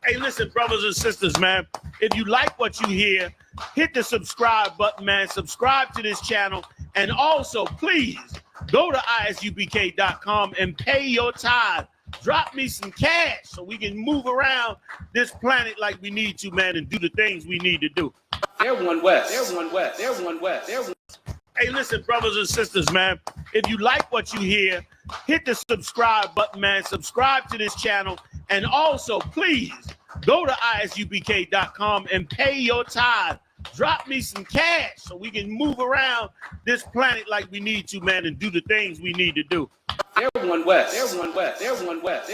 Hey, listen, brothers and sisters, man. If you like what you hear, hit the subscribe button, man. Subscribe to this channel. And also, please, go to isubk.com and pay your tithe. Drop me some cash so we can move around this planet like we need to, man, and do the things we need to do. Everyone west. Everyone west. Everyone west. Everyone. Hey, listen, brothers and sisters, man. If you like what you hear, hit the subscribe button, man. Subscribe to this channel. And also, please, go to isubk.com and pay your tithe. Drop me some cash so we can move around this planet like we need to, man, and do the things we need to do. Everyone west. Everyone west. Everyone west.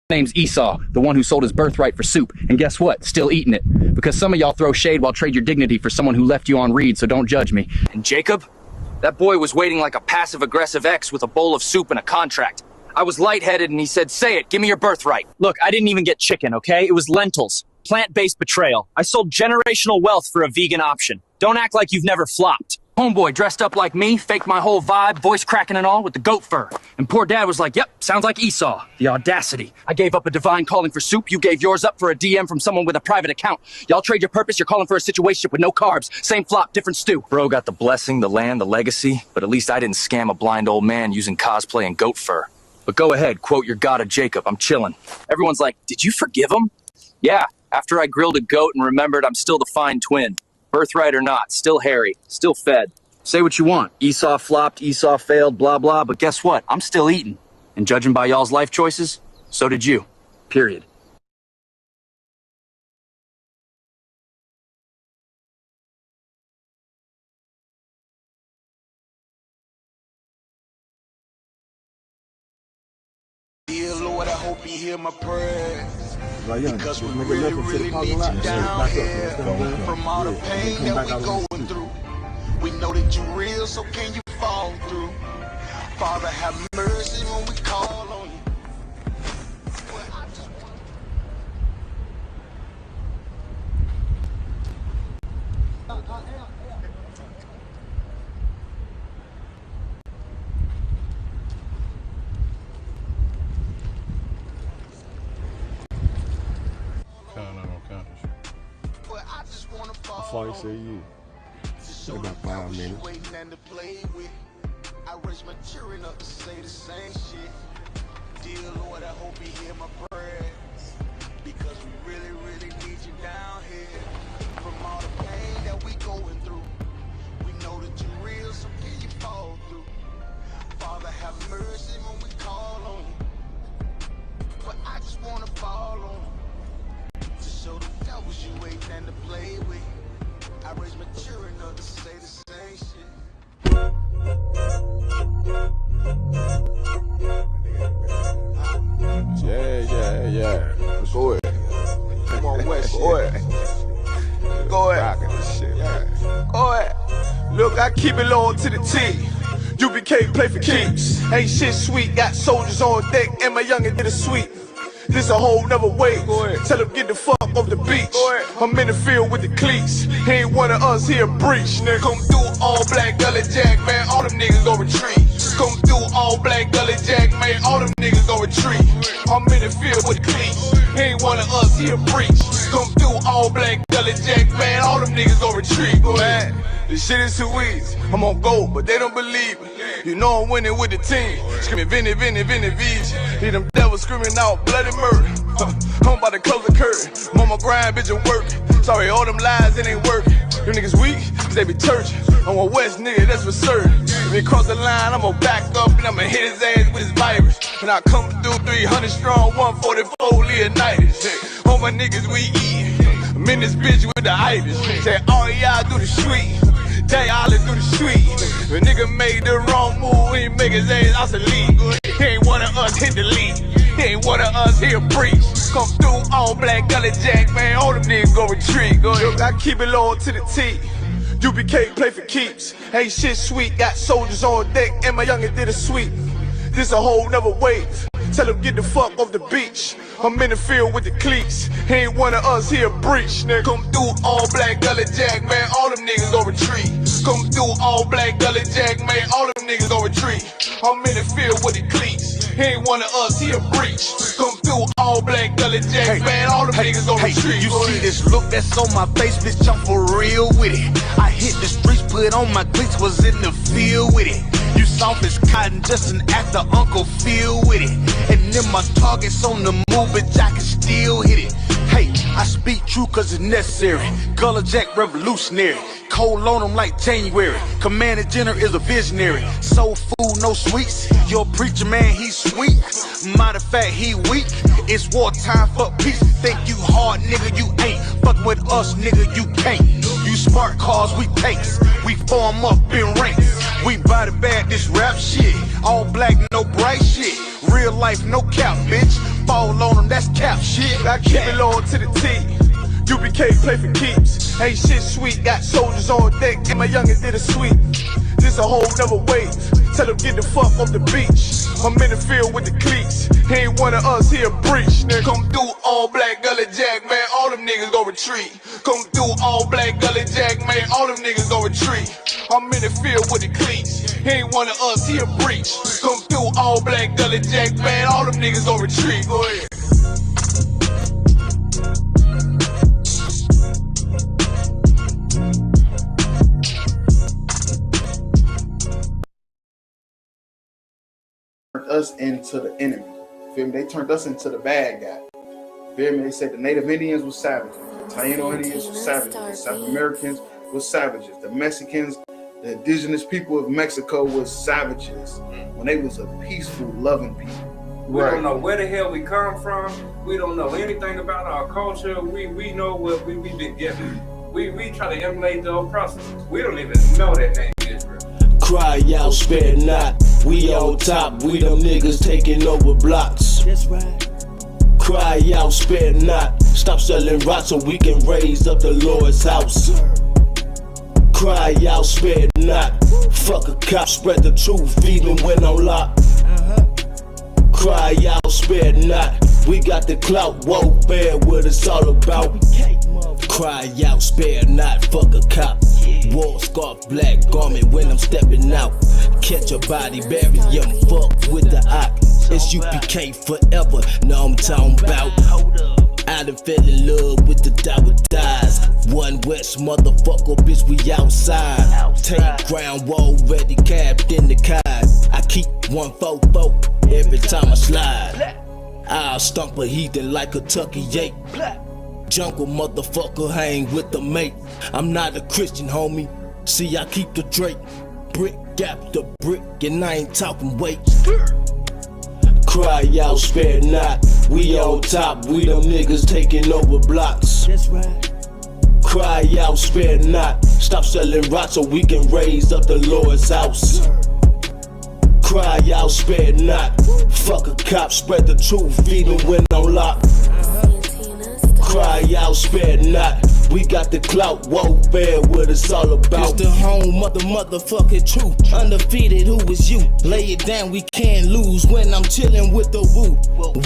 Name's Esau, the one who sold his birthright for soup. And guess what? Still eating it. Because some of y'all throw shade while trade your dignity for someone who left you on read, so don't judge me. And Jacob? That boy was waiting like a passive-aggressive ex with a bowl of soup and a contract. I was lightheaded and he said, say it, give me your birthright. Look, I didn't even get chicken, okay? It was lentils. Plant-based betrayal. I sold generational wealth for a vegan option. Don't act like you've never flopped. Homeboy dressed up like me, faked my whole vibe, voice cracking and all, with the goat fur. And poor dad was like, yep, sounds like Esau. The audacity. I gave up a divine calling for soup, you gave yours up for a DM from someone with a private account. Y'all trade your purpose, you're calling for a situationship with no carbs. Same flop, different stew. Bro got the blessing, the land, the legacy, but at least I didn't scam a blind old man using cosplay and goat fur. But go ahead, quote your god of Jacob, I'm chillin'. Everyone's like, did you forgive him? Yeah, after I grilled a goat and remembered I'm still the fine twin. Birthright or not, still hairy, still fed. Say what you want. Esau flopped, Esau failed, blah, blah, but guess what? I'm still eating. And judging by y'all's life choices, so did you. Period. Dear Lord, I hope you hear my prayers. Because we really, really need you down here. From all the pain that we going through. We know that you're real, so can you fall through? Father, have mercy when we call on you. How far you say you? About 5 minutes. I raise my children up to say the same shit. Dear Lord, I hope you hear my prayers. Because we really, really need you down here. From all the pain that we going through. We know that you're real, so can you fall through? Father, have mercy when we call on you. But I just wanna fall on you. To show the devils you ain't nothing to play with. I raise my children up to say the same shit. Yeah. Go ahead. Come on, West. Go ahead. Go ahead. Rockin' this shit. Yeah. Go ahead. Look, I keep it low to the T. UBK play for keeps. Ain't shit sweet. Got soldiers on deck, and my youngin' did a sweep. This a whole nother way. Tell him get the fuck off the beach. I'm in the field with the cleats. He ain't one of us here breach. Nigga, come through all black gully jack, man. All them niggas gon' retreat. Come through all black gully jack, man. All them niggas gon' retreat. I'm in the field with the cleats. He ain't one of us here breach. Come through all black gully jack, man. All them niggas gon' retreat. Go ahead. This shit is too easy. I'm on gold, but they don't believe me. You know I'm winning with the team. Screaming Vinny, Vinny, Vinny, Vij. Hear them devils screaming out bloody murder. I'm about to close the curtain. Mama grind, bitch, and work. Sorry, all them lies, it ain't working. Them niggas weak, they be churching. I'm a West nigga, that's for certain. If he cross the line, I'm gonna back up and I'ma hit his ass with his virus. And I come through 300 strong, 144 Leonidas. All my niggas, we eat. I'm in this bitch with the itis. Say, all y'all do the sweet. They all do the sweet. If a nigga made the wrong move, he make his ass obsolete. He ain't one of us hit the lead. He ain't one of us here breach. Come through all black gully jack, man. All them niggas go retreat. Go ahead. I keep it low to the T. UBK play for keeps. Ain't shit sweet. Got soldiers on deck, and my youngin' did a sweep. This a whole nother wave. tell him get the fuck off the beach. I'm in the field with the cleats. He ain't one of us, he a breach, nigga. Come through all black gully jack, man, all them niggas gon' retreat. Come through all black gully jack, man, all them niggas gon' retreat. I'm in the field with the cleats. He ain't one of us, he a breach. Come through all black gully jack, man, all them niggas gon' retreat. You see this look that's on my face, bitch, I'm for real with it. I hit the streets, put on my cleats, was in the field with it. You soft as cotton, just an actor, Uncle Phil with it. And then my target's on the move, but I can still hit it. Hey, I speak true cause it's necessary. Gullah Jack revolutionary. Cold on them like January. Commander General is a visionary. Soul food, no sweets. Your preacher man, he's sweet. Matter of fact, he weak. It's wartime for peace. Think you hard, nigga, you ain't. Fuck with us, nigga, you can't. You smart cars, we tanks. We form up in ranks. We body bag this rap shit. All black, no bright shit. Real life, no cap, bitch. Fall on them, that's cap shit. I keep it loyal to the T. UBK play for keeps. Ain't shit sweet, got soldiers on deck, and my youngin' did a sweep. This a whole nother wave. Tell him get the fuck off the beach. I'm in the field with the cleats. He ain't one of us, he a breach, nigga. Come through all black gully jack, man, all them niggas gon' retreat. Come through all black gully jack, man, all them niggas gon' retreat. I'm in the field with the cleats. He ain't one of us, he a breach. Come through all black gully jack, man, all them niggas gon' retreat. Go ahead. Us into the enemy. Feel me? They turned us into the bad guy. Feel me? They said the Native Indians were savages, the Taino Indians were savages, the South Americans were savages, the Mexicans, the indigenous people of Mexico was savages when they was a peaceful, loving people. We don't know where the hell we come from. We don't know anything about our culture. We know what we've been given. We try to emulate the oppressors. We don't even know that name Israel. Cry out, spare not. We on top, we them niggas taking over blocks. That's right. Cry out, spare not. Stop selling rocks so we can raise up the Lord's house. Cry out, spare not. Fuck a cop, spread the truth even when on lock. Cry out, spare not. We got the clout, won't bear what it's all about. Cry out, spare not. Fuck a cop. War scarf, black garment when I'm stepping out. Catch a body, bury him, fuck with the ock. It's UPK forever, now I'm talking about. I done fell in love with the dies. One West motherfucker, bitch, we outside. Tank ground wall ready, capped in the cars. I keep 144 every time I slide. I'll stomp a heathen like a Tucky ape. Jungle motherfucker hang with the mate. I'm not a Christian, homie. See, I keep the Drake. Brick gap the brick, and I ain't talking weight. Cry out, spare not. We on top, we them niggas taking over blocks. That's right. Cry out, spare not. Stop selling rocks so we can raise up the Lord's house. Cry out, spare not. Fuck a cop, spread the truth even when on lock. Cry out, spare not. We got the clout, won't bear what it's all about. It's the home of the motherfucking truth. Undefeated, who is you? Lay it down, we can't lose when I'm chilling with the woo.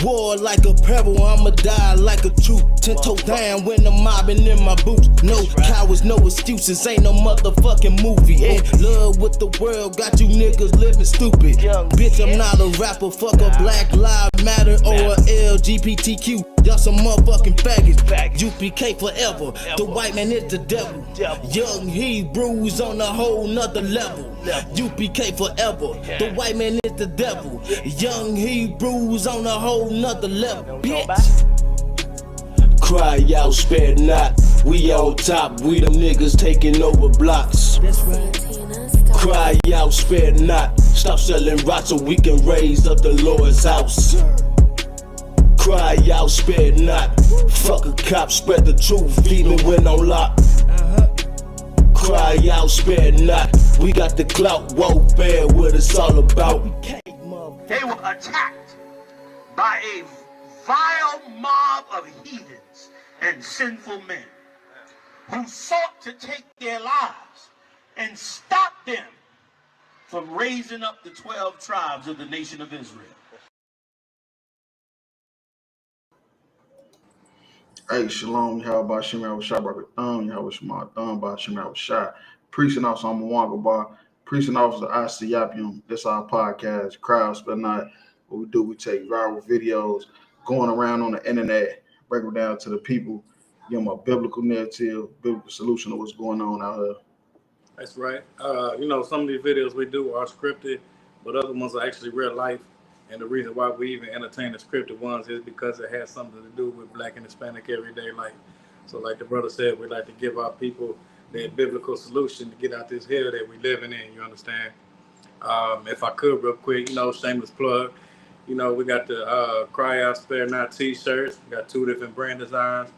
War like a pebble, I'ma die like a troop. 10 toes down when I'm mobbing in my boots. No cowards, no excuses, ain't no motherfucking movie. In love with the world, got you niggas living stupid. Bitch, I'm not a rapper, fuck a Black Lives Matter or a LGBTQ. Y'all some motherfucking faggots. UPK forever. The white man is the devil. Young Hebrews on a whole nother level. UPK forever. The white man is the devil. Young Hebrews on a whole nother level. Bitch. Cry out, spare not. We on top, we them niggas taking over blocks. Cry out, spare not. Stop selling rocks so we can raise up the Lord's house. Cry out, spare not. Fuck a cop, spread the truth even when on lock. Cry out, spare not. We got the clout, won't bear what it's all about. They were attacked by a vile mob of heathens and sinful men who sought to take their lives and stop them from raising up the 12 tribes of the nation of Israel. Hey, shalom, how about Shemar was shot by the thumb? How was Shemar thumb by Shemar was shot? Preaching officer, I'm a Wanga bar. Preaching officer, I see Yapium. This our podcast, Crowds But Not. What we do, we take viral videos going around on the internet, break them down to the people, give them a biblical narrative, biblical solution to what's going on out here. That's right. You know, some of these videos we do are scripted, but other ones are actually real life. And the reason why we even entertain the scripted ones is because it has something to do with Black and Hispanic everyday life. So like the brother said, we like to give our people that biblical solution to get out this hell that we living in, you understand? If I could real quick, you know, shameless plug, you know, we got the Cry Out Spare Not t-shirts. We got 2 different brand designs.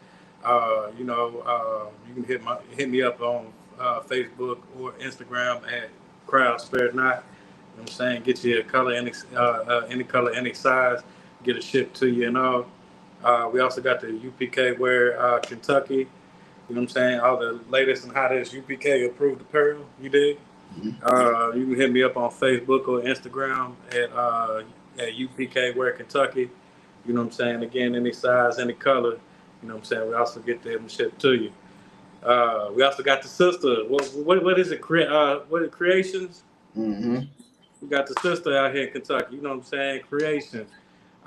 You know, you can hit me up on Facebook or Instagram at Cry Out Spare Not. You know what I'm saying? Get you a color, any color, any size, get it shipped to you and all. We also got the UPK Wear Kentucky. You know what I'm saying? All the latest and hottest UPK approved apparel. You dig? You can hit me up on Facebook or Instagram at UPK Wear Kentucky. You know what I'm saying? Again, any size, any color. You know what I'm saying? We also get them shipped to you. We also got the sister. What is it? What is Creations? Mm-hmm. We got the sister out here in Kentucky. You know what I'm saying? Creations.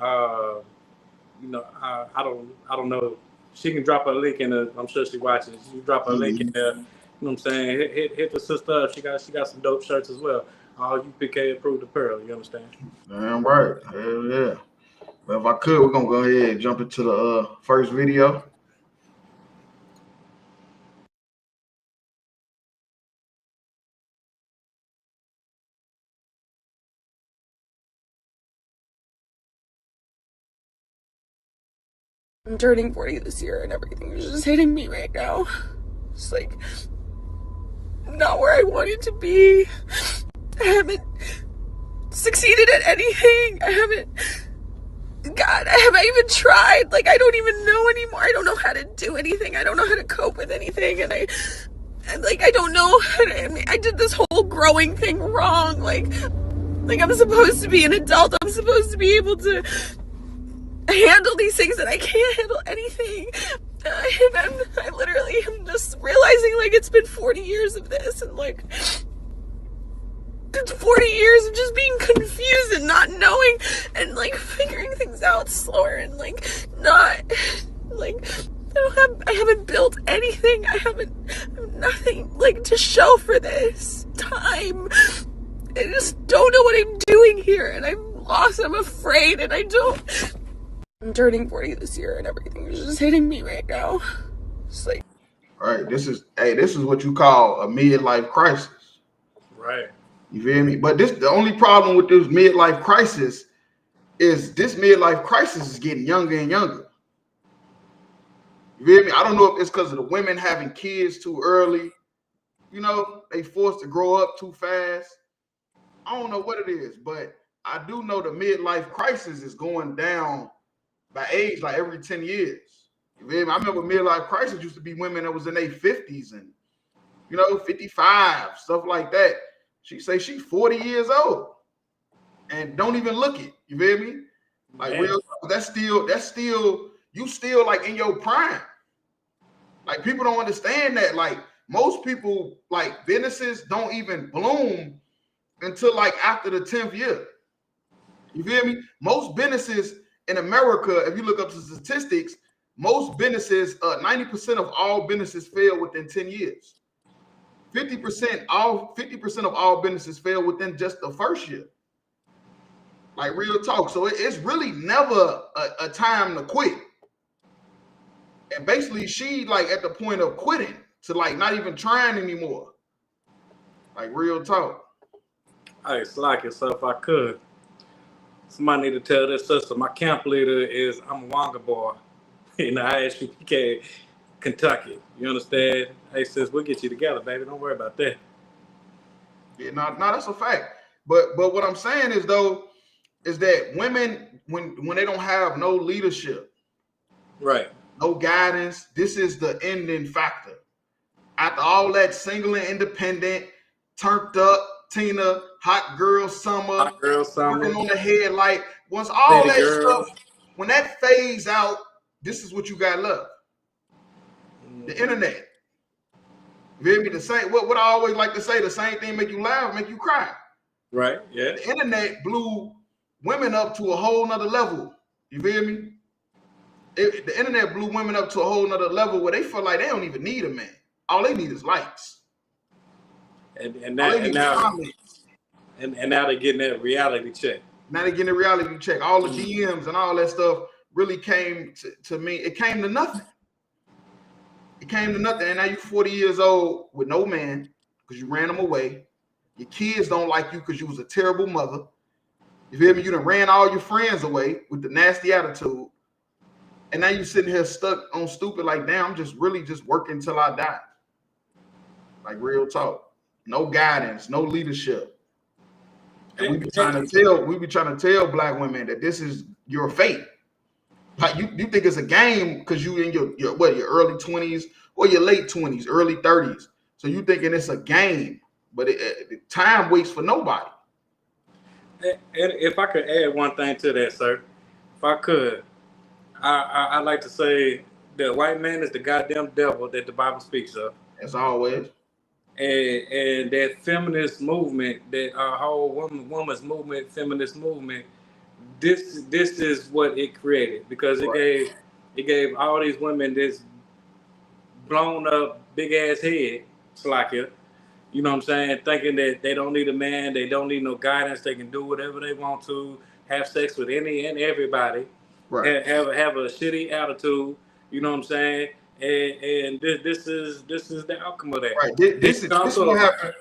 You know, I don't know. She can drop a link in the. I'm sure she watching. She can drop a link in there. You know what I'm saying? Hit the sister up. She got some dope shirts as well. All UPK approved apparel. You understand? Damn right. Hell yeah. But if I could, we're gonna go ahead and jump into the first video. I'm turning 40 this year and everything is just hitting me right now. It's like not where I wanted to be. I haven't succeeded at anything. I haven't even tried. Like, I don't even know anymore. I don't know how to do anything. I don't know how to cope with anything. And I don't know how to, I did this whole growing thing wrong. Like I'm supposed to be an adult. I'm supposed to be able to handle these things, and I can't handle anything. And I literally am just realizing, like, it's been 40 years of this, and like it's 40 years of just being confused and not knowing and like figuring things out slower and like not like I haven't built anything. I have nothing like to show for this time. I just don't know what I'm doing here, and I'm lost. I'm afraid, and I'm turning 40 this year and everything is just hitting me right now. It's like, all right, this is what you call a midlife crisis. Right. You feel me? But the only problem with this midlife crisis is getting younger and younger. You feel me? I don't know if it's because of the women having kids too early. You know, they forced to grow up too fast. I don't know what it is, but I do know the midlife crisis is going down by age, like every 10 years. You feel me? I remember midlife crisis used to be women that was in their 50s and, 55, stuff like that. She say she's 40 years old and don't even look it. You feel me? Like, real, that's still, you still like in your prime. Like, people don't understand that. Like, most people, like, businesses don't even bloom until like after the 10th year. You feel me? Most businesses in America, if you look up the statistics, most businesses, 90% of all businesses fail within 10 years. 50% of all businesses fail within just the first year. Like, real talk. So it's really never a time to quit. And basically, she like at the point of quitting to like not even trying anymore. Like, real talk. Hey, Slack, so if I could, somebody need to tell this sister, my camp leader is, I'm a Wanga boy in the ISUPK, Kentucky. You understand? Hey, sis, we'll get you together, baby. Don't worry about that. Yeah, no, that's a fact. But what I'm saying is, though, is that women, when they don't have no leadership, right, no guidance, this is the ending factor. After all that single and independent, turned up, Tina, hot girl summer, working on the headlight. Once all that stuff, when that fades out, this is what you got left. The internet. You feel me? The same. What I always like to say, the same thing make you laugh, make you cry. Right. Yeah. The internet blew women up to a whole nother level. You feel me? The internet blew women up to a whole nother level where they feel like they don't even need a man. All they need is likes. And now they're getting that reality check. Now they're getting a reality check. All the DMs and all that stuff really came to me. It came to nothing. It came to nothing. And now you're 40 years old with no man because you ran them away. Your kids don't like you because you was a terrible mother. You feel me? You done ran all your friends away with the nasty attitude. And now you sitting here stuck on stupid like, damn, I'm just working till I die. Like real talk. No guidance, no leadership. And we be trying to tell black women that this is your fate. Like you think it's a game because you in your early 20s or your late 20s, early 30s. So you thinking it's a game, but time waits for nobody. And if I could add one thing to that, sir, if I could, I'd like to say the white man is the goddamn devil that the Bible speaks of. As always. And that feminist movement, that our whole woman's movement, feminist movement, this is what it created because it gave all these women this blown up big ass head, slacker. You know what I'm saying? Thinking that they don't need a man, they don't need no guidance, they can do whatever they want to, have sex with any and everybody, right? Have a shitty attitude. You know what I'm saying? And this is the outcome of that. Right. This is what happened.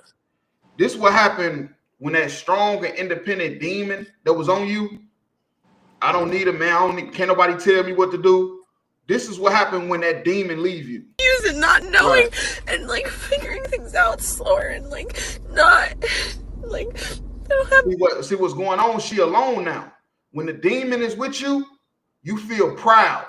This is what happened when that strong and independent demon that was on you. I don't need a man. Can't nobody tell me what to do. This is what happened when that demon leave you. And not knowing and like figuring things out slower and like not like I don't have. See what's going on. She alone now. When the demon is with you, you feel proud.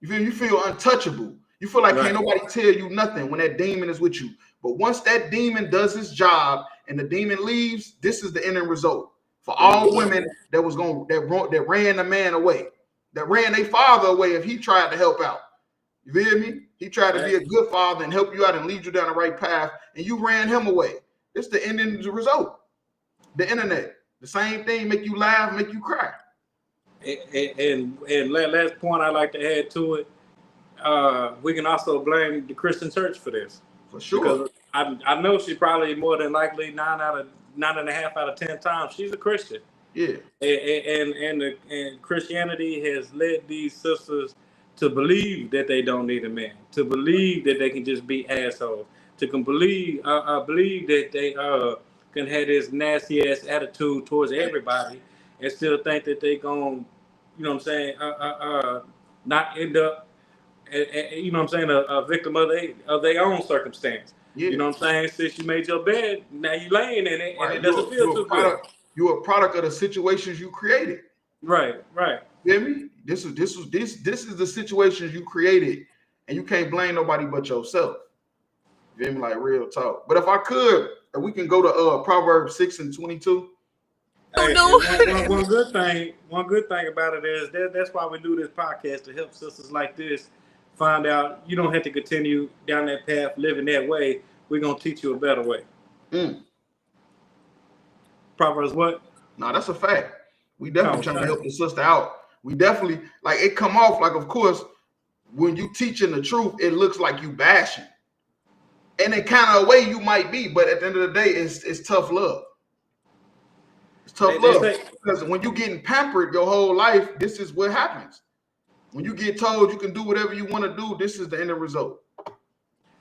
You feel untouchable. You feel like can't nobody tell you nothing when that demon is with you. But once that demon does his job and the demon leaves, this is the end result for all women that ran the man away, that ran their father away if he tried to help out. You feel me? He tried to be a good father and help you out and lead you down the right path, and you ran him away. It's the end result. The internet, the same thing, make you laugh, make you cry. And last point I'd like to add to it, we can also blame the Christian church for this. For sure. Because I know she probably more than likely 9.5 out of 10 times she's a Christian. Yeah. And Christianity has led these sisters to believe that they don't need a man, to believe that they can just be assholes, to believe that they can have this nasty ass attitude towards everybody and still think that they gon', you know what I'm saying, not end up, you know what I'm saying, a victim of their own circumstance. Yeah. You know what I'm saying? Since you made your bed, now you laying in it and it doesn't feel too good. You're a product of the situations you created. Right. You hear me? This is the situations you created, and you can't blame nobody but yourself. You hear me? Like real talk. But if I could, we can go to Proverbs 6:22. Hey, one good thing about it is that's why we do this podcast, to help sisters like this find out you don't have to continue down that path living that way. We're gonna teach you a better way. Proverbs what? No, that's a fact. We definitely trying to help the sister out. We definitely, like, it come off like, of course, when you teaching the truth, it looks like you bashing. And in kind of a way you might be, but at the end of the day, it's tough love. It's tough love. Because when you getting pampered your whole life, this is what happens. When you get told you can do whatever you want to do, this is the end result.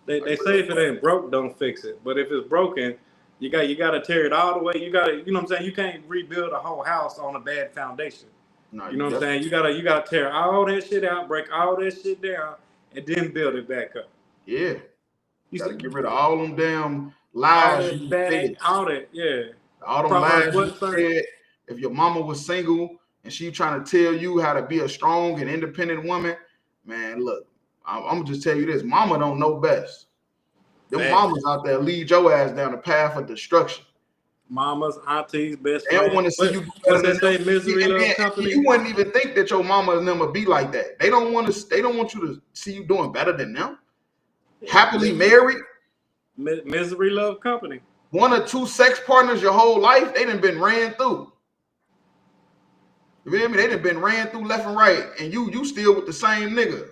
They say if it ain't broke, don't fix it. But if it's broken, you got to tear it all the way. You got to, you know what I'm saying? You can't rebuild a whole house on a bad foundation. No, you know what I'm saying? You gotta tear all that shit out, break all that shit down, and then build it back up. Yeah. You gotta get rid of all them damn lies you fed. All that, yeah. All them lies you fed. If your mama was single and she trying to tell you how to be a strong and independent woman, man, look, I'm gonna just tell you this: mama don't know best. Them mamas out there lead your ass down the path of destruction. Mamas, aunties, best friends. They don't want to see you. You wouldn't even think that your mama and them would be like that. They don't want you to see you doing better than them. happily married, misery love company. 1 or 2 sex partners your whole life, they done been ran through. You feel me? They done been ran through left and right, and you still with the same nigga.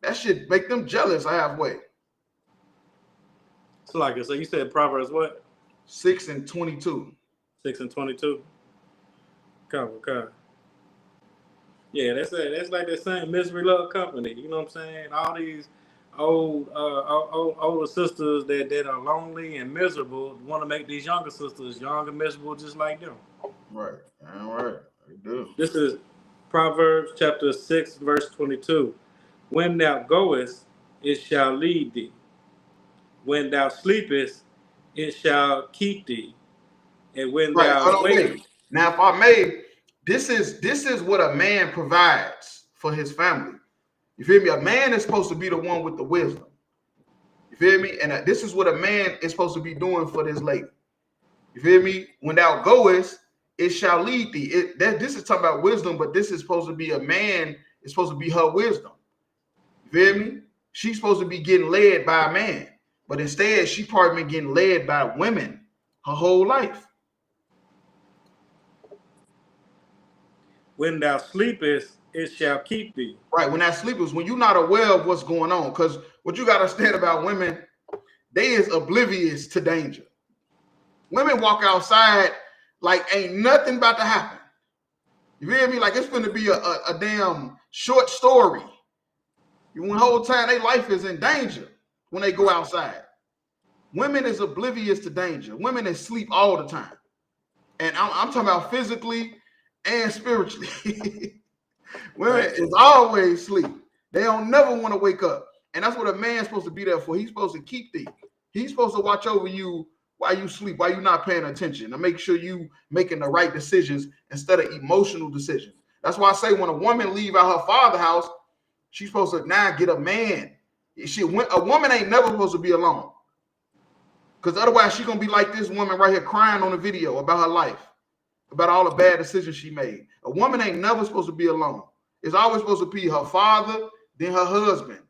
That shit make them jealous halfway. So like, so you said Proverbs what? 6 and 22. 6 and 22. Okay. Yeah, that's like that same misery love company. You know what I'm saying? All these older sisters that are lonely and miserable want to make these younger sisters young and miserable just like them. Right. All right. They do. This is Proverbs chapter 6, verse 22. When thou goest, it shall lead thee. When thou sleepest, it shall keep thee. And when Right. thou wait. Now, if I may, this is what a man provides for his family. You feel me? A man is supposed to be the one with the wisdom. You feel me? And this is what a man is supposed to be doing for this lady. You feel me? When thou goest, it shall lead thee. This is talking about wisdom, but this is supposed to be a man. It's supposed to be her wisdom. You feel me? She's supposed to be getting led by a man, but instead she probably been getting led by women her whole life. When thou sleepest, it shall keep thee. Right. When that sleep is when you're not aware of what's going on. Because what you got to understand about women, they is oblivious to danger. Women walk outside like ain't nothing about to happen. You feel me? Like it's going to be a damn short story. The whole time their life is in danger when they go outside. Women is oblivious to danger. Women is sleep all the time. And I'm talking about physically and spiritually. Women is always sleep. They don't never want to wake up. And that's what a man's supposed to be there for. He's supposed to keep thee. He's supposed to watch over you while you sleep, while you're not paying attention, and make sure you making the right decisions instead of emotional decisions. That's why I say when a woman leave out her father's house, she's supposed to now get a man. A woman ain't never supposed to be alone. Because otherwise she's going to be like this woman right here crying on the video about her life, about all the bad decisions she made. A woman ain't never supposed to be alone. It's always supposed to be her father, then her husband.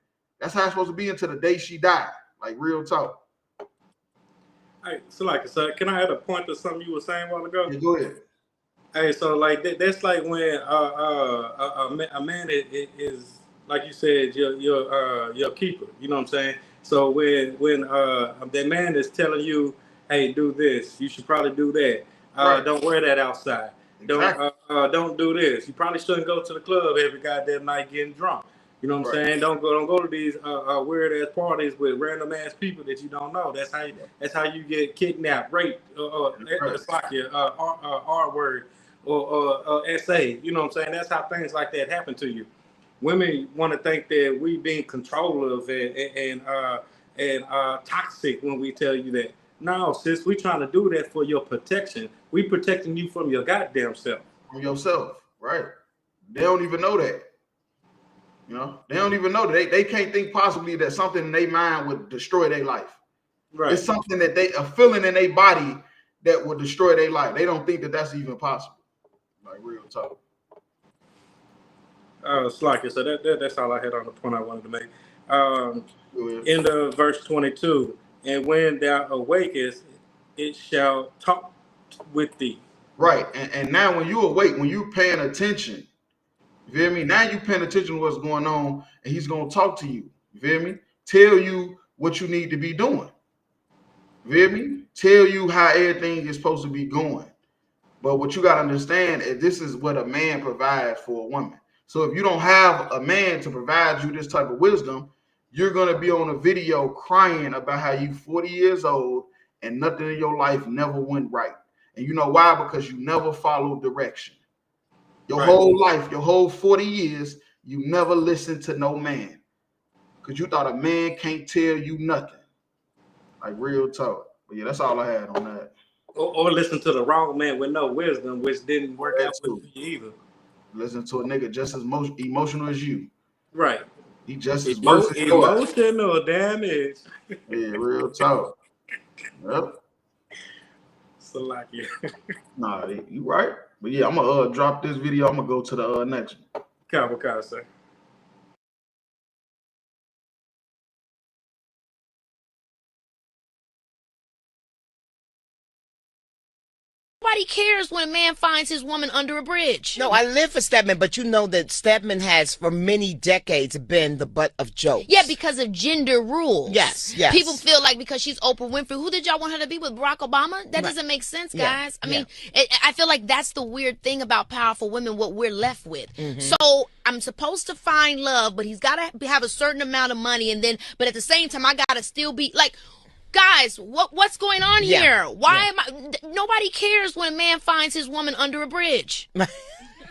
That's how it's supposed to be until the day she died. Like real talk. Hey, so can I add a point to something you were saying a while ago? Yeah, go ahead. Hey, so like that's like when a man is like you said your keeper. You know what I'm saying? So when that man is telling you, hey, do this, you should probably do that. Right. Don't wear that outside. Exactly. Don't do this. You probably shouldn't go to the club every goddamn night getting drunk. You know what I'm saying? Don't go to these weird ass parties with random ass people that you don't know. That's how you get kidnapped, raped, it's like your R word or SA. You know what I'm saying? That's how things like that happen to you. Women want to think that we being controlling and toxic when we tell you that. No, sis, we trying to do that for your protection. We protecting you from your goddamn self. From yourself, right? They don't even know that. You know, they don't even know that they can't think possibly that something in their mind would destroy their life. Right. It's something that a feeling in their body that would destroy their life. They don't think that that's even possible. Like real talk. Slacker. So that's all I had on the point I wanted to make. In the verse 22, and when thou awakest, it shall talk with thee. Right. And now when you awake, when you paying attention, you feel me? Now you paying attention to what's going on, and he's gonna talk to you. You feel me? Tell you what you need to be doing. You feel me? Tell you how everything is supposed to be going. But what you gotta understand is this is what a man provides for a woman. So if you don't have a man to provide you this type of wisdom, you're gonna be on a video crying about how you 40 years old and nothing in your life never went right. And you know why? Because you never followed direction. Your whole life, your whole 40 years, you never listened to no man. Because you thought a man can't tell you nothing. Like real talk. But yeah, that's all I had on that. Or listen to the wrong man with no wisdom, which didn't work out with you either. Listen to a nigga just as emotional as you. Right. He just as emotional damage. Yeah, real talk. Yep. So like you. Nah, you right. But yeah, I'm gonna drop this video. I'm gonna go to the next one. Kamikaze. Nobody cares when a man finds his woman under a bridge. No, I live for Stedman, but you know that Stedman has for many decades been the butt of jokes. Yeah, because of gender rules. Yes. People feel like because she's Oprah Winfrey, who did y'all want her to be with, Barack Obama? That doesn't make sense, guys. I mean, I feel like that's the weird thing about powerful women, what we're left with. So I'm supposed to find love, but he's got to have a certain amount of money, and then, but at the same time, I got to still be like, guys, what's going on here? Why am I? Nobody cares when a man finds his woman under a bridge. No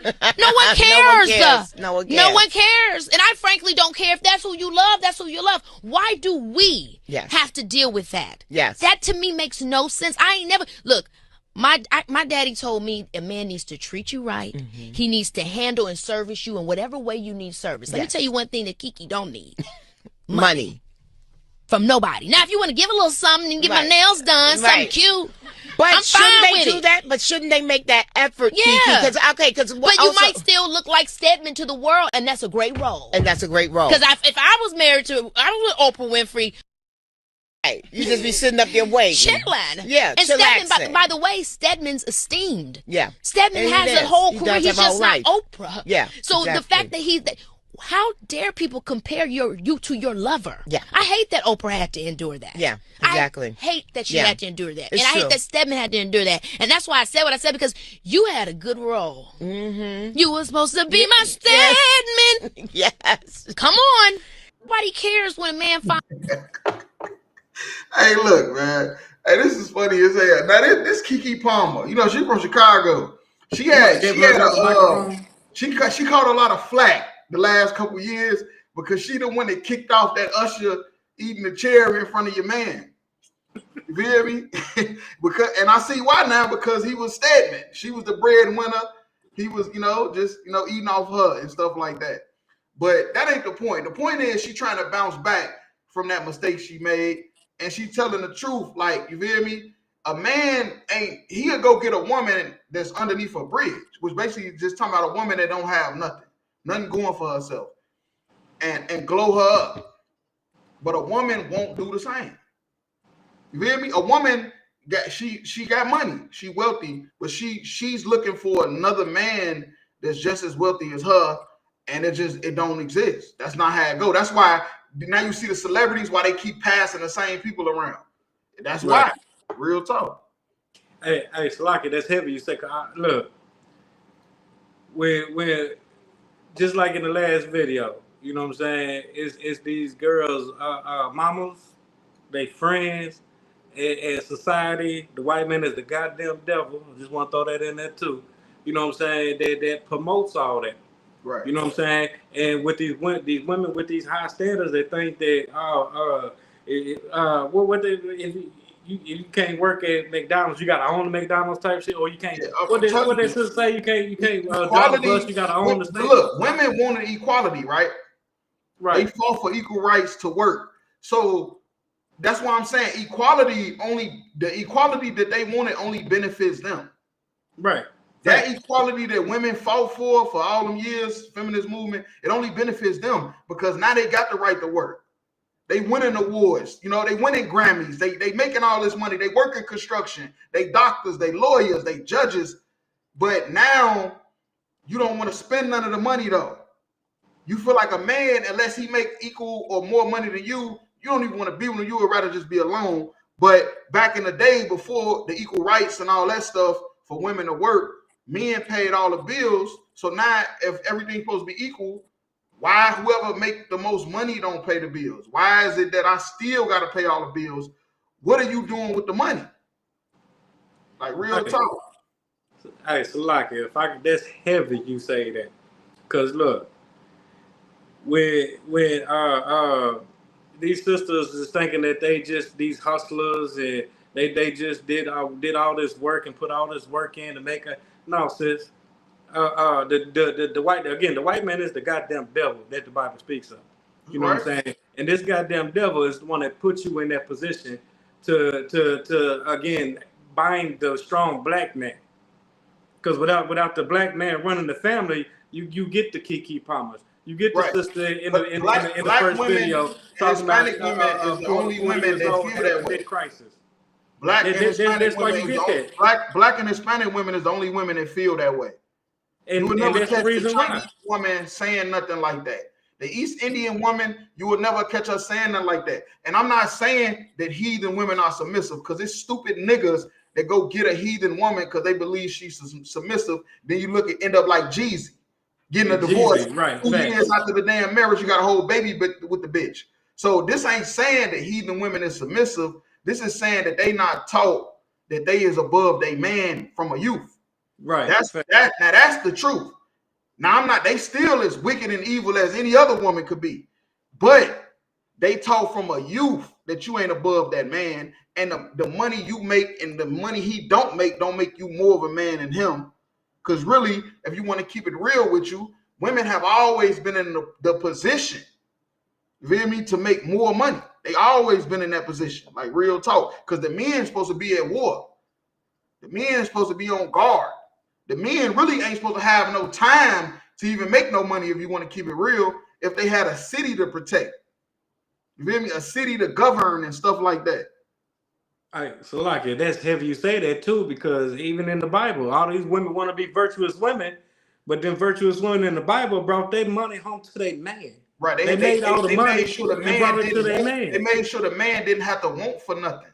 one cares. No one cares. No one cares. And I frankly don't care if that's who you love. That's who you love. Why do we have to deal with that? That to me makes no sense. I ain't never look. My daddy told me a man needs to treat you right. He needs to handle and service you in whatever way you need service. Let me tell you one thing that Kiki don't need: money. From nobody. Now, if you want to give a little something and get my nails done, something cute, but I'm shouldn't fine they with do it. that? But shouldn't they make that effort? Yeah. Because but you might still look like Stedman to the world, and that's a great role. And that's a great role. Because if I was married to, I was with Oprah Winfrey. Hey, you just be sitting up there waiting. Chilling. Yeah, and chillaxing. Stedman, by the way, Stedman's esteemed. Yeah. Stedman And has a whole career. He's just not Oprah. Yeah. So the fact that how dare people compare you to your lover? Yeah. I hate that Oprah had to endure that. Yeah, exactly. I hate that she had to endure that. It's and I true. hate that Stedman had to endure that. And that's why I said what I said, because you had a good role. You were supposed to be my Stedman. Yes. Come on. Nobody cares when a man finds... Hey, look, man. Hey, this is funny as hell. Now, this Keke Palmer, you know, she's from Chicago. She caught a lot of flack the last couple of years because she the one that kicked off that Usher eating the cherry in front of your man. You feel me? And I see why now, because he was Stedman. She was the breadwinner. He was, just eating off her and stuff like that. But that ain't the point. The point is she trying to bounce back from that mistake she made, and she telling the truth. Like, you feel me? A man he'll go get a woman that's underneath a bridge, which basically just talking about a woman that don't have nothing going for herself, and glow her up. But a woman won't do the same. You feel me? A woman she got money, she wealthy, but she's looking for another man that's just as wealthy as her, and it don't exist. That's not how it go. That's why now you see the celebrities, why they keep passing the same people around. That's why. Real talk. Hey, Salaki, that's heavy. You say, look, we're just like in the last video. You know what I'm saying? It's these girls, mamas, they friends, and society. The white man is the goddamn devil. I just want to throw that in there too. You know what I'm saying? That promotes all that. Right. You know what I'm saying? And with these women with these high standards, they think that if you can't work at McDonald's, you gotta own the McDonald's type shit, or you can't. What they should say? You can't drive a bus. You gotta own the station. Look, women wanted equality, right? Right. They fought for equal rights to work. So that's why I'm saying the equality that they wanted only benefits them. Right. That equality that women fought for all them years, feminist movement, it only benefits them because now they got the right to work. They winning awards, they winning Grammys, they making all this money, they work in construction, they doctors, they lawyers, they judges. But now you don't want to spend none of the money though. You feel like a man, unless he make equal or more money than you don't even want to be with him. You would rather just be alone. But back in the day, before the equal rights and all that stuff for women to work, men paid all the bills. So now if everything's supposed to be equal, why whoever make the most money don't pay the bills? Why is it that I still got to pay all the bills? What are you doing with the money? Like real talk. Hey, Salaki, that's heavy you say that. Because look, when these sisters is thinking that they just these hustlers and they just did all this work and put all this work in to make no, sis. The white man is the goddamn devil that the Bible speaks of. You know what I'm saying? And this goddamn devil is the one that puts you in that position to again bind the strong black man. Because without the black man running the family, you get the Keke Palmers. You get the sister in the first video talking about women is the only women that feel that way. Crisis. Black and Hispanic That's why women you is get the, that. black and Hispanic women is the only women that feel that way. You would never that's catch the the reason Chinese why. woman saying nothing like that. The East Indian woman, you would never catch her saying nothing like that. And I'm not saying that heathen women are submissive, because it's stupid niggas that go get a heathen woman because they believe she's submissive. Then you look at end up like Jeezy, getting a divorce. Right, 2 years after the damn marriage, you got a whole baby with the bitch. So this ain't saying that heathen women is submissive. This is saying that they not taught that they is above they man from a youth. Right. That's that. Now that's the truth. Now I'm not. They still as wicked and evil as any other woman could be, but they taught from a youth that you ain't above that man, and the money you make and the money he don't make you more of a man than him. Because really, if you want to keep it real with you, women have always been in the position, you feel me, to make more money. They always been in that position, like real talk. Because the men supposed to be at war. The men supposed to be on guard. The men really ain't supposed to have no time to even make no money, if you want to keep it real, if they had a city to protect. You feel me? A city to govern and stuff like that. All right, so like that's heavy you say that too, because even in the Bible, all these women want to be virtuous women, but then virtuous women in the Bible brought their money home to their man. Right. They made all the money made sure the and man brought it to their didn't man. They made sure the man didn't have to want for nothing.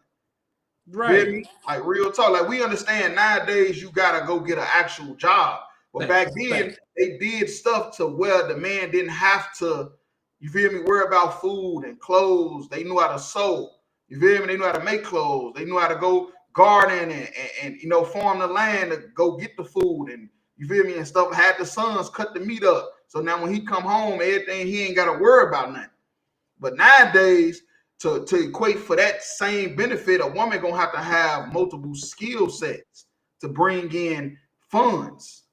Right. Feel me? Like real talk. Like we understand nowadays you gotta go get an actual job. But back then they did stuff to where the man didn't have to, you feel me, worry about food and clothes. They knew how to sew. You feel me? They knew how to make clothes. They knew how to go garden and you know, farm the land to go get the food, and you feel me, and stuff. Had the sons cut the meat up. So now when he come home, everything, he ain't got to worry about nothing. But nowadays, to equate for that same benefit, a woman gonna have to have multiple skill sets to bring in funds.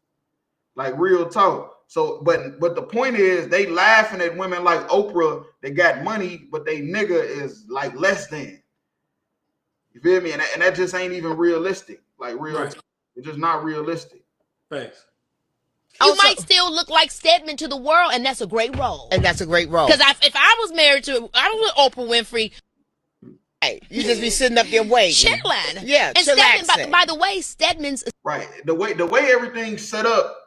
Like real talk. So, but the point is, they laughing at women like Oprah that got money, but they nigga is like less than. You feel me? And that just ain't even realistic. Like real, Right. It's just not realistic. Thanks. You might still look like Stedman to the world, and that's a great role. And that's a great role. Because if I was married to, I was with Oprah Winfrey. Hey, you just be sitting up there waiting. Chilling. Yeah, and Stedman, by the way, Stedman's right. The way everything's set up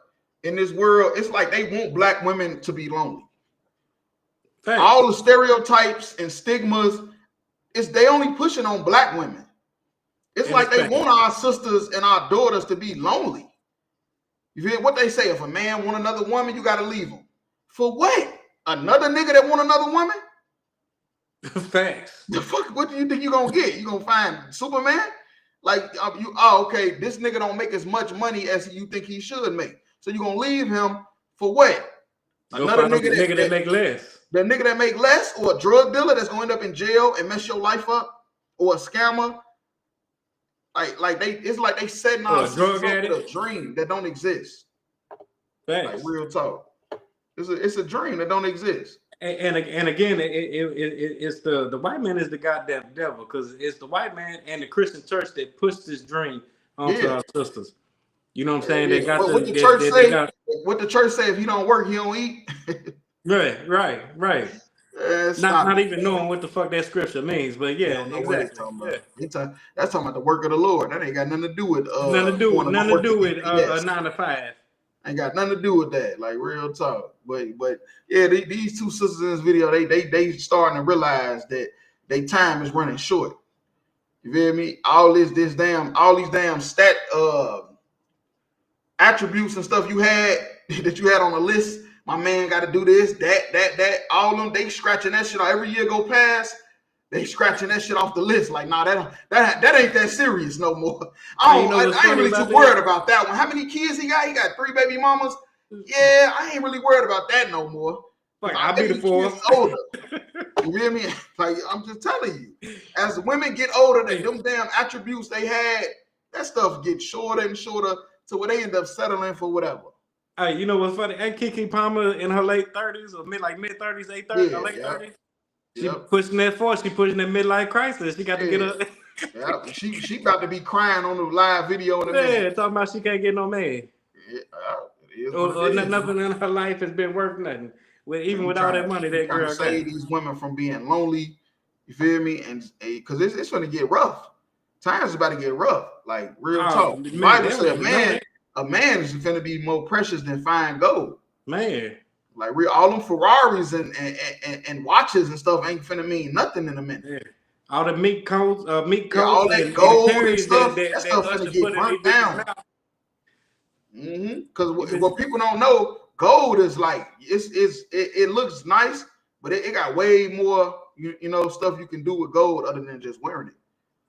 in this world, it's like they want black women to be lonely. Thanks. All the stereotypes and stigmas, they only pushing on black women. It's like they want our sisters and our daughters to be lonely. You feel what they say? If a man want another woman, you got to leave him. For what? Another nigga that want another woman? Facts. The fuck? What do you think you gonna get? You gonna find Superman? Like okay, this nigga don't make as much money as you think he should make. So you gonna leave him for what? Another nigga that make less. The nigga that make less, or a drug dealer that's gonna end up in jail and mess your life up, or a scammer. It's like they setting ourselves up with a dream that don't exist. Thanks. Like real talk. It's a dream that don't exist. And again, it's the white man is the goddamn devil, because it's the white man and the Christian church that pushed this dream onto our sisters. You know what I'm saying? They got what the church say. What the church say? If he don't work, he don't eat. Right. Not even knowing what the fuck that scripture means, but yeah, exactly. That's talking about the work of the Lord. That ain't got nothing to do with nothing to do with 9 to 5. Ain't got nothing to do with that. Like real talk. But yeah, these two sisters in this video, they starting to realize that their time is running short. You feel me? All these damn stat attributes and stuff you had that you had on the list. My man got to do this, that. All of them, they scratching that shit off. Every year go past, they scratching that shit off the list. Like, nah, that ain't that serious no more. I ain't really too worried about that one. How many kids he got? He got 3 baby mamas. Yeah, I ain't really worried about that no more. Like, I'll be the fourth. Older. You feel me? Like, I'm just telling you, as the women get older, them damn attributes they had, that stuff gets shorter and shorter to where they end up settling for whatever. Hey, you know what's funny? And Kiki Palmer in her late 30s or mid 30s, late 30s. She pushing that force. She pushing that midlife crisis. She got to get up. Yeah, she about to be crying on the live video in a minute. Talking about she can't get no man. Or nothing in her life has been worth nothing. Even with all that money, that girl save these women from being lonely. You feel me? And because it's going to get rough. times is about to get rough. Like real Oh, talk. man, The Bible they say already know that. a man is going to be more precious than fine gold. Man. Like all them Ferraris and watches and stuff ain't finna mean nothing in a minute. Yeah. All the meat coats, all that and gold and cherries stuff, that that stuff Usher finna get put in burnt these bitches' down. mouth. Because what people don't know, gold is like it looks nice, but it got way more you know stuff you can do with gold other than just wearing it.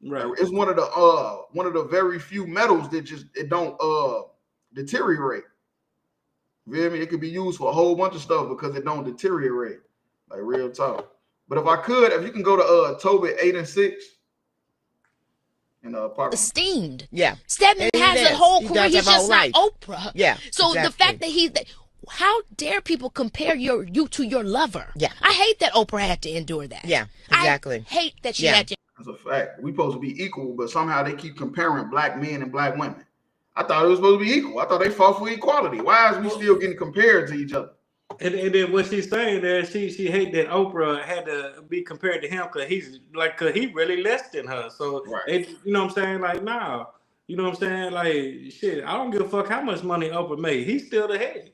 Right. Like, it's one of the very few metals that it don't deteriorate. You feel me? It could be used for a whole bunch of stuff because it don't deteriorate. Like real talk. But if you can go to Tobit 8 and 6. Esteemed. Yeah. Stedman And has a whole career. He's just not life. Oprah. Yeah. So exactly. the fact that how dare people compare you to your lover? Yeah. I hate that Oprah had to endure that. Yeah, exactly. I hate that she had to. That's a fact. We supposed to be equal, but somehow they keep comparing black men and black women. I thought it was supposed to be equal. I thought they fought for equality. Why is we still getting compared to each other? And then what she's saying there, she hate that Oprah had to be compared to him because he really less than her. So you know what I'm saying? Like, nah. You know what I'm saying? Like, shit, I don't give a fuck how much money Oprah made. He's still the head.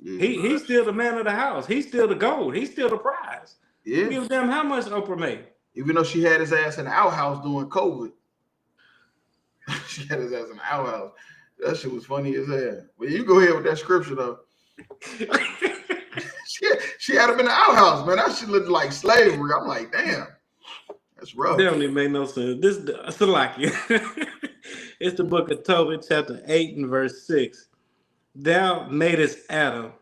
Yeah, he's still the man of the house. He's still the gold. He's still the prize. Yeah. Give a damn how much Oprah made. Even though she had his ass in the outhouse during COVID. She had his ass in the outhouse. That shit was funny as hell. But you go ahead with that scripture though. She had him in the outhouse, man. That shit looked like slavery. I'm like, damn, that's rough. That don't even make no sense. This is Salakia. It's the book of Tobit, chapter 8 and verse 6. Thou madest Adam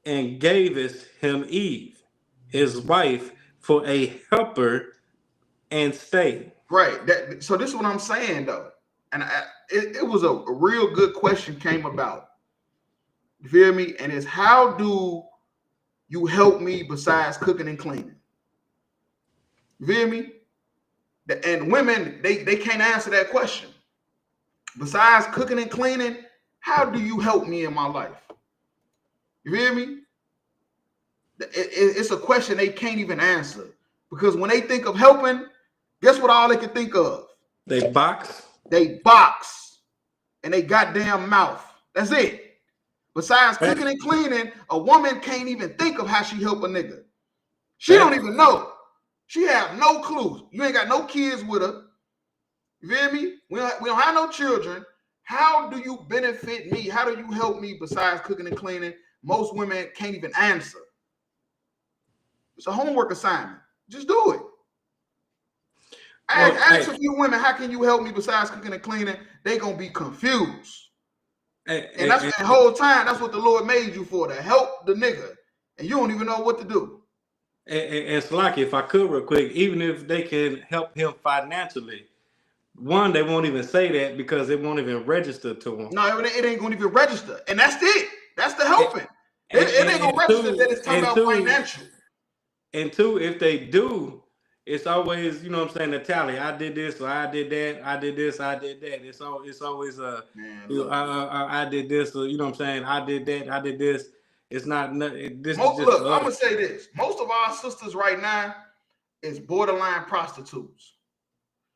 and gavest him Eve, his wife, for a helper and stay. Right. So this is what I'm saying though. And it was a real good question came about. You feel me? And it's how do you help me besides cooking and cleaning? You feel me? And women, they can't answer that question. Besides cooking and cleaning, how do you help me in my life? You feel me? It's a question they can't even answer. Because when they think of helping, guess what all they can think of? They box. They box. And they goddamn mouth. That's it. Besides cooking and cleaning, a woman can't even think of how she help a nigga. She don't even know. She have no clue. You ain't got no kids with her. You feel me? We don't have no children. How do you benefit me? How do you help me besides cooking and cleaning? Most women can't even answer. It's a homework assignment. Just do it. Ask a few women, how can you help me besides cooking and cleaning? They gonna be confused. And that's the whole time. That's what the Lord made you for, to help the nigga. And you don't even know what to do. And Slacky, if I could real quick, even if they can help him financially, one, they won't even say that because it won't even register to them. No, it ain't gonna even register. And that's it. That's the helping. It ain't gonna register that it's talking about financial. And two, if they do, it's always, you know what I'm saying, the tally. I did this, or I did that, I did this, I did that. It's always I did this, or, you know what I'm saying, I did that, I did this. It's not this. I'm gonna say this. Most of our sisters right now is borderline prostitutes.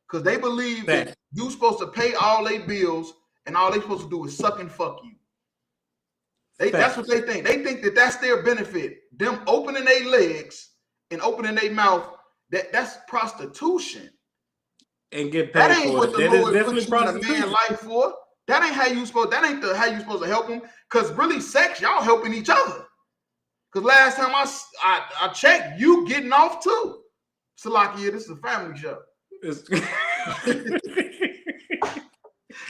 Because they believe that you're supposed to pay all their bills and all they're supposed to do is suck and fuck you. That's what they think. They think that that's their benefit. Them opening their legs and opening their mouth, that's prostitution. And get paid that ain't for what it. the That Lord is put you in a man's life for. That ain't how you supposed. That ain't how you supposed to help them. Because really, sex, y'all helping each other. Because last time I checked, you getting off too. Salakia, this is a family show.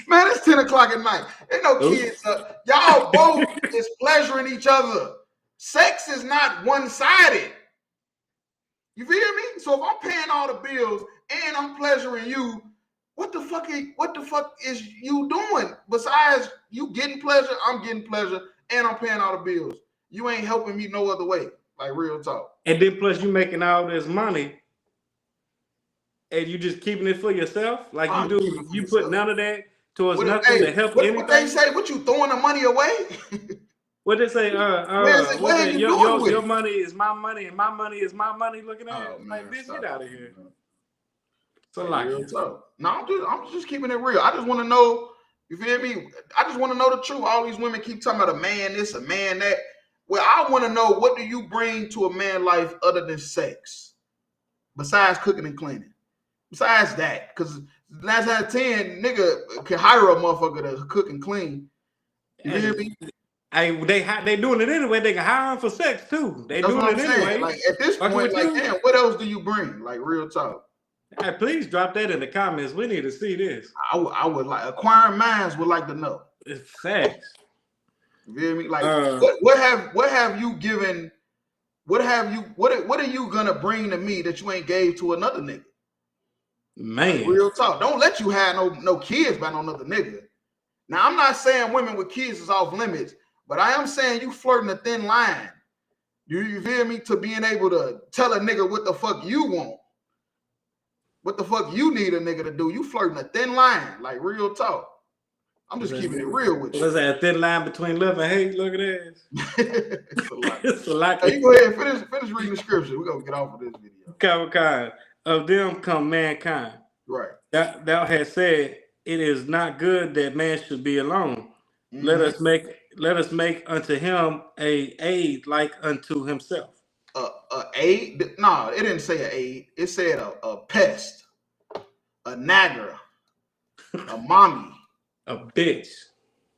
Man, it's 10 o'clock at night. Ain't no kids. Y'all both is pleasuring each other. Sex is not one-sided. You feel me? So if I'm paying all the bills and I'm pleasuring you, what the fuck is you doing? Besides you getting pleasure, I'm getting pleasure, and I'm paying all the bills. You ain't helping me no other way. Like real talk. And then plus you making all this money and you just keeping it for yourself? Like you put none of that towards nothing to help anything? What they say? What you throwing the money away? What they say? Your money is my money and my money is my money. Looking at it, like, bitch, get out of here. So like real talk. No, I'm just keeping it real. I just want to know. You feel me? I just want to know the truth. All these women keep talking about a man this, a man that. Well, I want to know, what do you bring to a man's life other than sex, besides cooking and cleaning? Besides that, because 9 out of 10 nigga can hire a motherfucker to cook and clean. You hear me? They doing it anyway. They can hire them for sex too. They That's doing what I'm it saying. anyway. Like at this point, like damn, what else do you bring? Like real talk. Hey, please drop that in the comments. We need to see this. I would like acquiring minds would like to know. It's facts. You feel me? Like what have you given? What are you gonna bring to me that you ain't gave to another nigga? Man, like, real talk. Don't let you have no kids by no another nigga. Now I'm not saying women with kids is off limits, but I am saying you flirting a thin line. You feel me? To being able to tell a nigga what the fuck you want, what the fuck you need a nigga to do. You flirting a thin line, like real talk. I'm just keeping it real with you. What's that thin line between love and hate? Look at this. It's a lot. It's a lot. Hey, you go ahead and finish reading the scripture. We're gonna get off of this video. Kind of them come mankind. Right. Thou hast said, it is not good that man should be alone. Mm-hmm. Let us make unto him a aid like unto himself. Aid? No, it didn't say an aid. It said a pest, a nagger, a mommy. A bitch.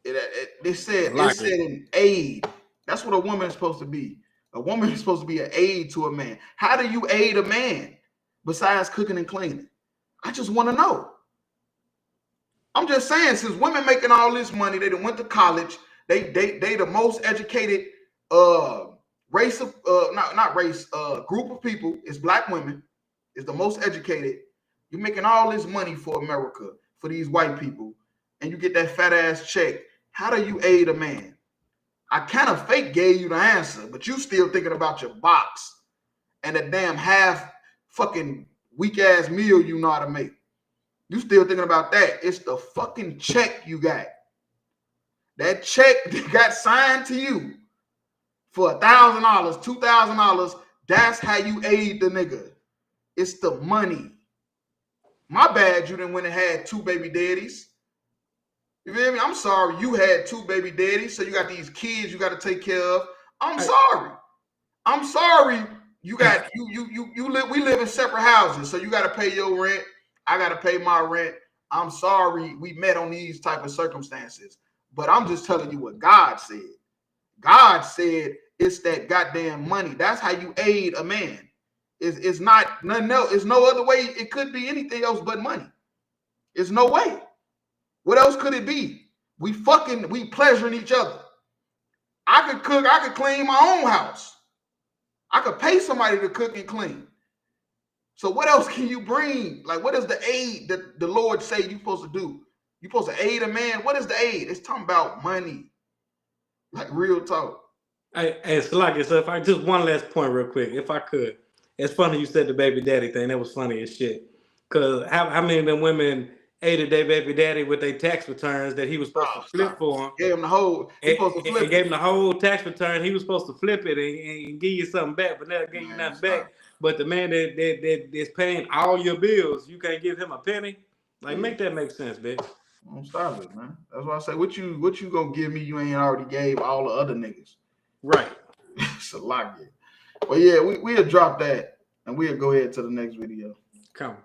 It said an aid. That's what a woman is supposed to be. A woman is supposed to be an aid to a man. How do you aid a man besides cooking and cleaning? I just want to know. I'm just saying, since women making all this money, they done went to college. They the most educated race of group of people is black women. Is the most educated. You're making all this money for America, for these white people. And you get that fat ass check. How do you aid a man? I kind of fake gave you the answer, but you still thinking about your box and the damn half fucking weak ass meal you know how to make. You still thinking about that. It's the fucking check you got. That check that got signed to you for $1,000, $2,000. That's how you aid the nigga. It's the money. My bad, you done went and had 2 baby daddies. You feel me? I'm sorry you had 2 baby daddies, so you got these kids you got to take care of. I'm sorry. I'm sorry you got we live in separate houses, so you got to pay your rent. I got to pay my rent. I'm sorry we met on these type of circumstances, but I'm just telling you what God said. God said it's that goddamn money. That's how you aid a man. It's not nothing else. It's no other way. It could be anything else but money. It's no way. What else could it be? We pleasuring each other. I could cook, I could clean my own house. I could pay somebody to cook and clean. So what else can you bring? Like, what is the aid that the Lord say you're supposed to do? You're supposed to aid a man. What is the aid? It's talking about money. Like real talk. Hey, Salaki, so if I just one last point real quick, if I could. It's funny you said the baby daddy thing. That was funny as shit. Because how many of them women aided their baby daddy with their tax returns that he was supposed to flip for him? Gave him the whole. He supposed to flip. Gave him the whole tax return. He was supposed to flip it and give you something back, but never gave you nothing back. But the man that's paying all your bills, you can't give him a penny. Like, make that make sense, bitch. Don't stop it, man. That's why I say, what you gonna give me? You ain't already gave all the other niggas. Right. It's a lot. Well, yeah, we'll drop that and we'll go ahead to the next video. Come.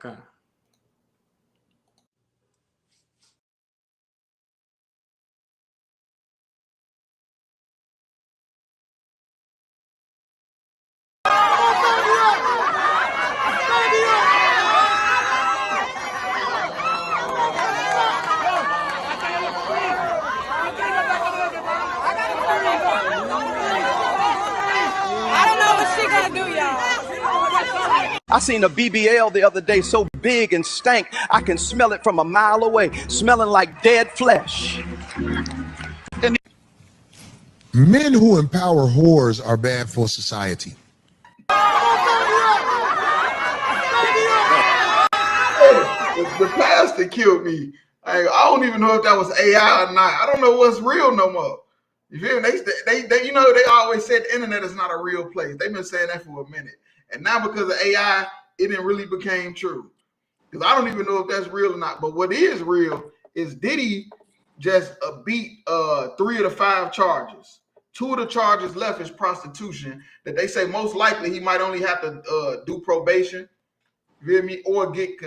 I seen a BBL the other day so big and stank, I can smell it from a mile away, smelling like dead flesh. Men who empower whores are bad for society. The pastor killed me. I don't even know if that was AI or not. I don't know what's real no more. You feel me? They you know, they always said the internet is not a real place. They've been saying that for a minute. And now because of AI, it didn't really became true. because I don't even know if that's real or not. But what is real is Diddy just beat 3 of the 5 charges. 2 of the charges left is prostitution. That they say most likely he might only have to do probation, you hear me, or get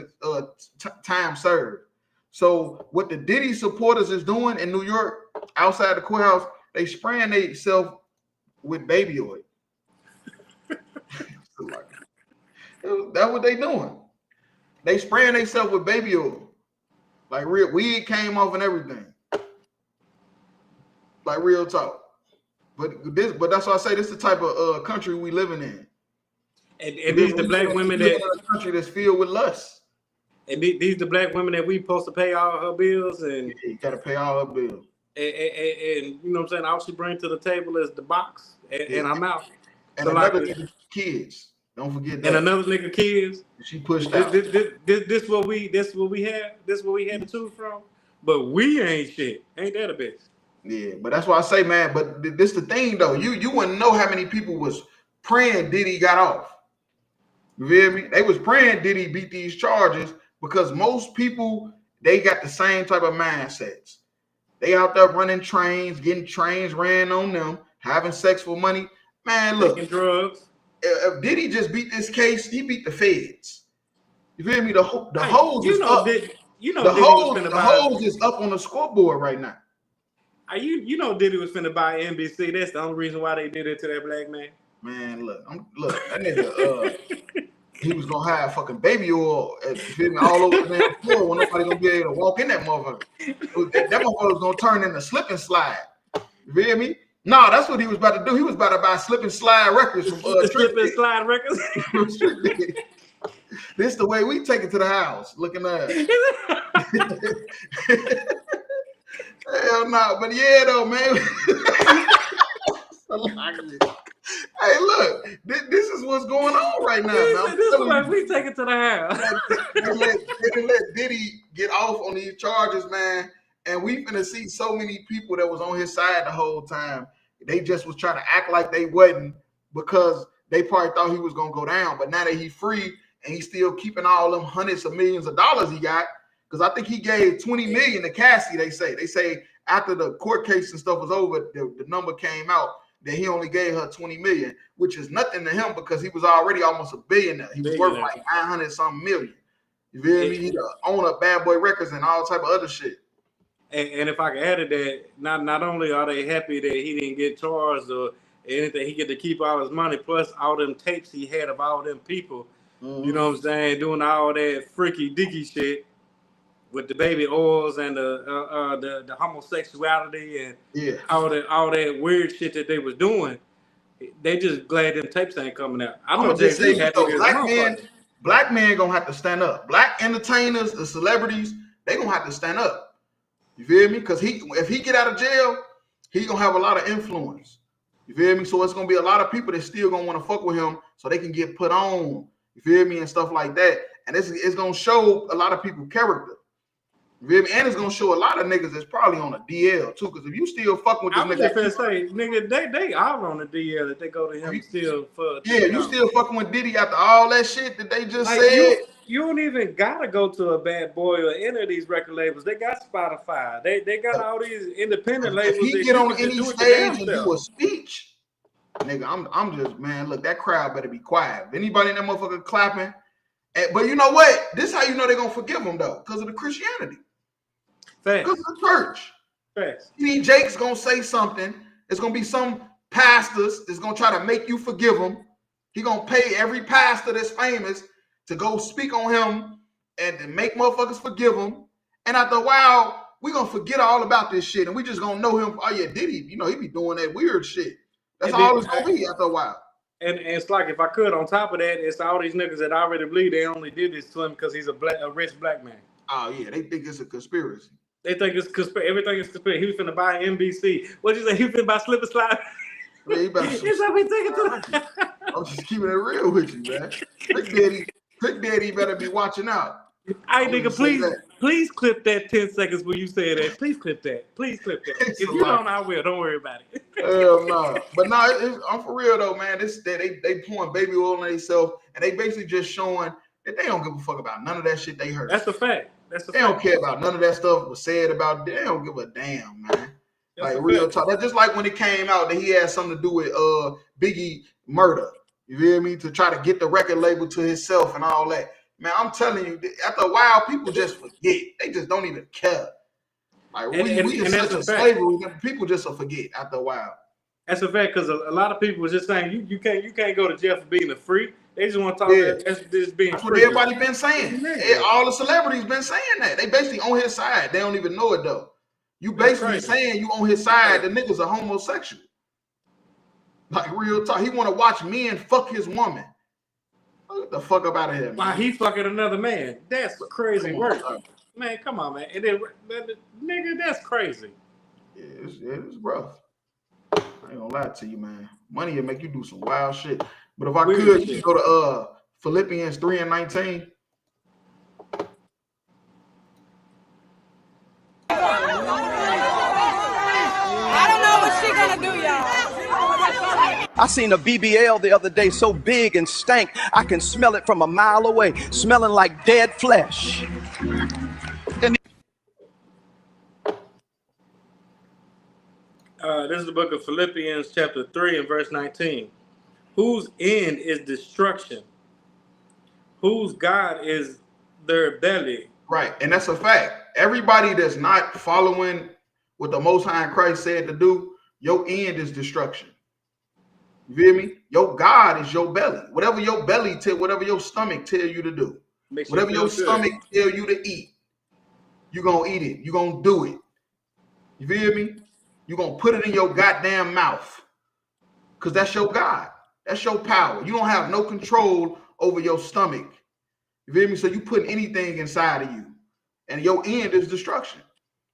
time served. So what the Diddy supporters is doing in New York, outside the courthouse, they spraying themselves with baby oil. That's what they doing. They spraying themselves with baby oil. Like real weed came off and everything. Like real talk. But that's why I say this is the type of country we living in. And these the black women that a country that's filled with lust. And these the black women that we supposed to pay all her bills, and you gotta pay all her bills. And you know what I'm saying? All she brings to the table is the box and I'm out. And so another nigga kids. Don't forget that. And another nigga kids. She pushed out. This what we had. This what we had to choose from. But we ain't shit. Ain't that a bitch? Yeah, but that's why I say, man. But this the thing though. You wouldn't know how many people was praying Diddy got off. You feel me? They was praying Diddy beat these charges because most people, they got the same type of mindsets. They out there running trains, getting trains ran on them, having sex for money. Man, look. Taking drugs. If Diddy just beat this case, he beat the feds. You feel me? The hose is up. The hose is up on the scoreboard right now. You know Diddy was finna buy NBC. That's the only reason why they did it to that black man. Man, look, that nigga, he was gonna have fucking baby oil all over the damn floor when nobody gonna be able to walk in that motherfucker. That motherfucker was gonna turn into slip and slide. You feel me? No, that's what he was about to do. He was about to buy slip and slide records from slip and slide records. This is the way we take it to the house. Looking at hell no, but yeah though, man. Hey, look, this is what's going on right now. This is like we take it to the house. They let Diddy get off on these charges, man. And we finna see so many people that was on his side the whole time. They just was trying to act like they wasn't because they probably thought he was gonna go down. But now that he's free and he's still keeping all them hundreds of millions of dollars he got, because I think he gave 20 million to Cassie. They say after the court case and stuff was over, the number came out that he only gave her 20 million, which is nothing to him because he was already almost a billionaire. He was worth like 900 something million. You feel me? He the owner of Bad Boy Records and all type of other shit. And if I can add to that, not only are they happy that he didn't get charged or anything, he get to keep all his money, plus all them tapes he had of all them people, you know what I'm saying, doing all that freaky dicky shit with the baby oils and the homosexuality and all that weird shit that they was doing. They just glad them tapes ain't coming out. I'm gonna just say, black men gonna have to stand up. Black entertainers, the celebrities, they gonna have to stand up. You feel me? Because if he get out of jail, he gonna have a lot of influence. You feel me? So it's gonna be a lot of people that still gonna want to fuck with him so they can get put on. You feel me? And stuff like that. And it's gonna show a lot of people character. You feel me? And it's gonna show a lot of niggas that's probably on a DL too. Because if you still fucking with this nigga, I was just say, nigga, they all on the DL that they go to him still for. Yeah, you still fucking with Diddy after all that shit that they just said. You don't even gotta go to a Bad Boy or any of these record labels. They got Spotify. They got all these independent labels. If he get on any stage and do a speech, nigga, I'm just, man, look, that crowd better be quiet. If anybody in that motherfucker clapping, but you know what? This is how you know they're gonna forgive him though, because of the Christianity. Because of the church. T.D. Jake's gonna say something. It's gonna be some pastors that's gonna try to make you forgive him. He gonna pay every pastor that's famous to go speak on him and to make motherfuckers forgive him. And after a while, we gonna forget all about this shit and we just gonna know him. Oh yeah, Diddy, you know, he be doing that weird shit. That's all it's gonna be after a while. And it's like, if I could, on top of that, it's all these niggas that already believe they only did this to him because he's a rich black man. Oh yeah, they think it's a conspiracy. They think it's conspiracy. Everything is conspiracy. He was finna buy NBC. What'd you say? He was finna buy Slip and Slide? Yeah, he about I'm just keeping it real with you, man. Big Daddy better be watching out. Hey, nigga, please clip that 10 seconds when you say that. Please clip that. Please clip that. If you don't, I will. Don't worry about it. Hell no. But no, I'm for real though, man. They pouring baby oil on themselves, and they basically just showing They don't give a fuck about none of that shit they heard. That's a fact. They don't care about none of that stuff was said about. They don't give a damn, man. Like real talk. That's just like when it came out that he had something to do with Biggie murder. You feel me? To try to get the record label to himself and all that. Man, I'm telling you, after a while, people just forget. They just don't even care. Like we in such a slavery, people just will forget after a while. That's a fact, because a lot of people are just saying you can't go to jail for being a freak. They just want to talk about this being That's free. what everybody been saying. All the celebrities been saying that. They basically on his side. They don't even know it though. You basically saying you on his side. The niggas are homosexual. Like real talk. He want to watch men fuck his woman. Get the fuck up out of here, man. Why he fucking another man? That's crazy work. Man, come on, man. And then, nigga, that's crazy. Yeah, it's rough. I ain't gonna lie to you, man. Money will make you do some wild shit. But if I could, you go to Philippians 3:19. I don't know what she gonna do, y'all. I seen a BBL the other day so big and stank, I can smell it from a mile away, smelling like dead flesh. This is the book of Philippians chapter 3 and verse 19. Whose end is destruction, whose God is their belly. Right, and that's a fact. Everybody that's not following what the Most High in Christ said to do, your end is destruction. You feel me? Your God is your belly. Whatever your belly tell, whatever your stomach tell you to do, whatever your stomach tell you to eat, you're gonna eat it. You're gonna do it. You feel me? You're gonna put it in your goddamn mouth. Because that's your God. That's your power. You don't have no control over your stomach. You feel me? So you put anything inside of you. And your end is destruction.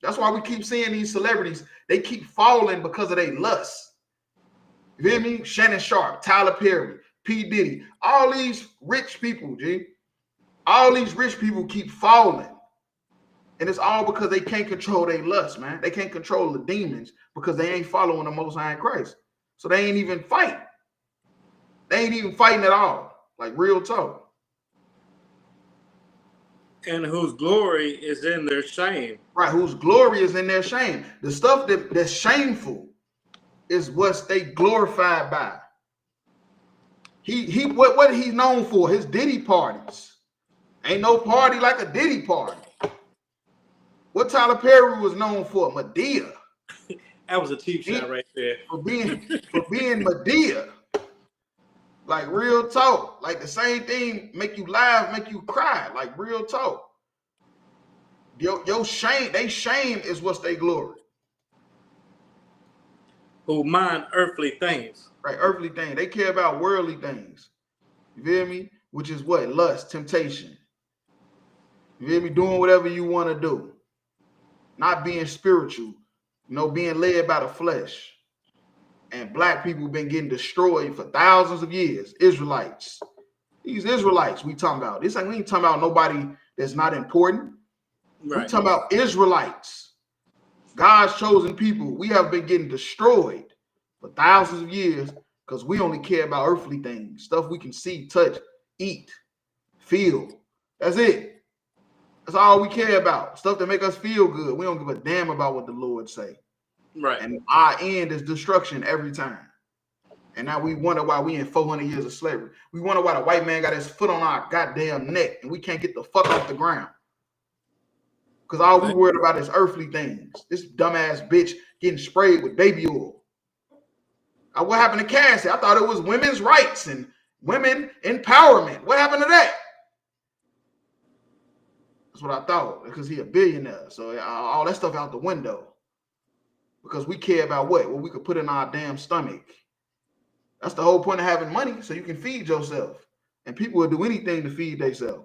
That's why we keep seeing these celebrities. They keep falling because of their lust. You feel me? Shannon Sharp, Tyler Perry, P. Diddy, all these rich people, G. All these rich people keep falling. And it's all because they can't control their lust, man. They can't control the demons because they ain't following the Most High in Christ. So they ain't even fighting. They ain't even fighting at all. Like real talk. And whose glory is in their shame. Right, whose glory is in their shame. The stuff that's shameful is what they glorified by. What he's known for, his Diddy parties. Ain't no party like a Diddy party. What Tyler Perry was known for, Medea. That was a cheap shot right there. For being Medea. Like real talk. Like the same thing make you laugh, make you cry. Like real talk. Your shame, they shame is what's they glory. Who mind earthly things. Right, earthly things. They care about worldly things. You feel me? Which is what? Lust, temptation. You feel me? Doing whatever you want to do. Not being spiritual. You know, being led by the flesh. And black people been getting destroyed for thousands of years. Israelites. These Israelites we talking about. This ain't, we ain't talking about nobody that's not important. Right. We talking about Israelites. God's chosen people. We have been getting destroyed for thousands of years because we only care about earthly things. Stuff we can see, touch, eat, feel. That's it. That's all we care about. Stuff that make us feel good. We don't give a damn about what the Lord say. Right. And our end is destruction every time. And now we wonder why we in 400 years of slavery. We wonder why the white man got his foot on our goddamn neck and we can't get the fuck off the ground. Because all we worried about is earthly things. This dumbass bitch getting sprayed with baby oil. What happened to Cassie? I thought it was women's rights and women empowerment. What happened to that? That's what I thought. Because he a billionaire. So all that stuff out the window. Because we care about what we could put in our damn stomach. That's the whole point of having money, so you can feed yourself. And people will do anything to feed themselves.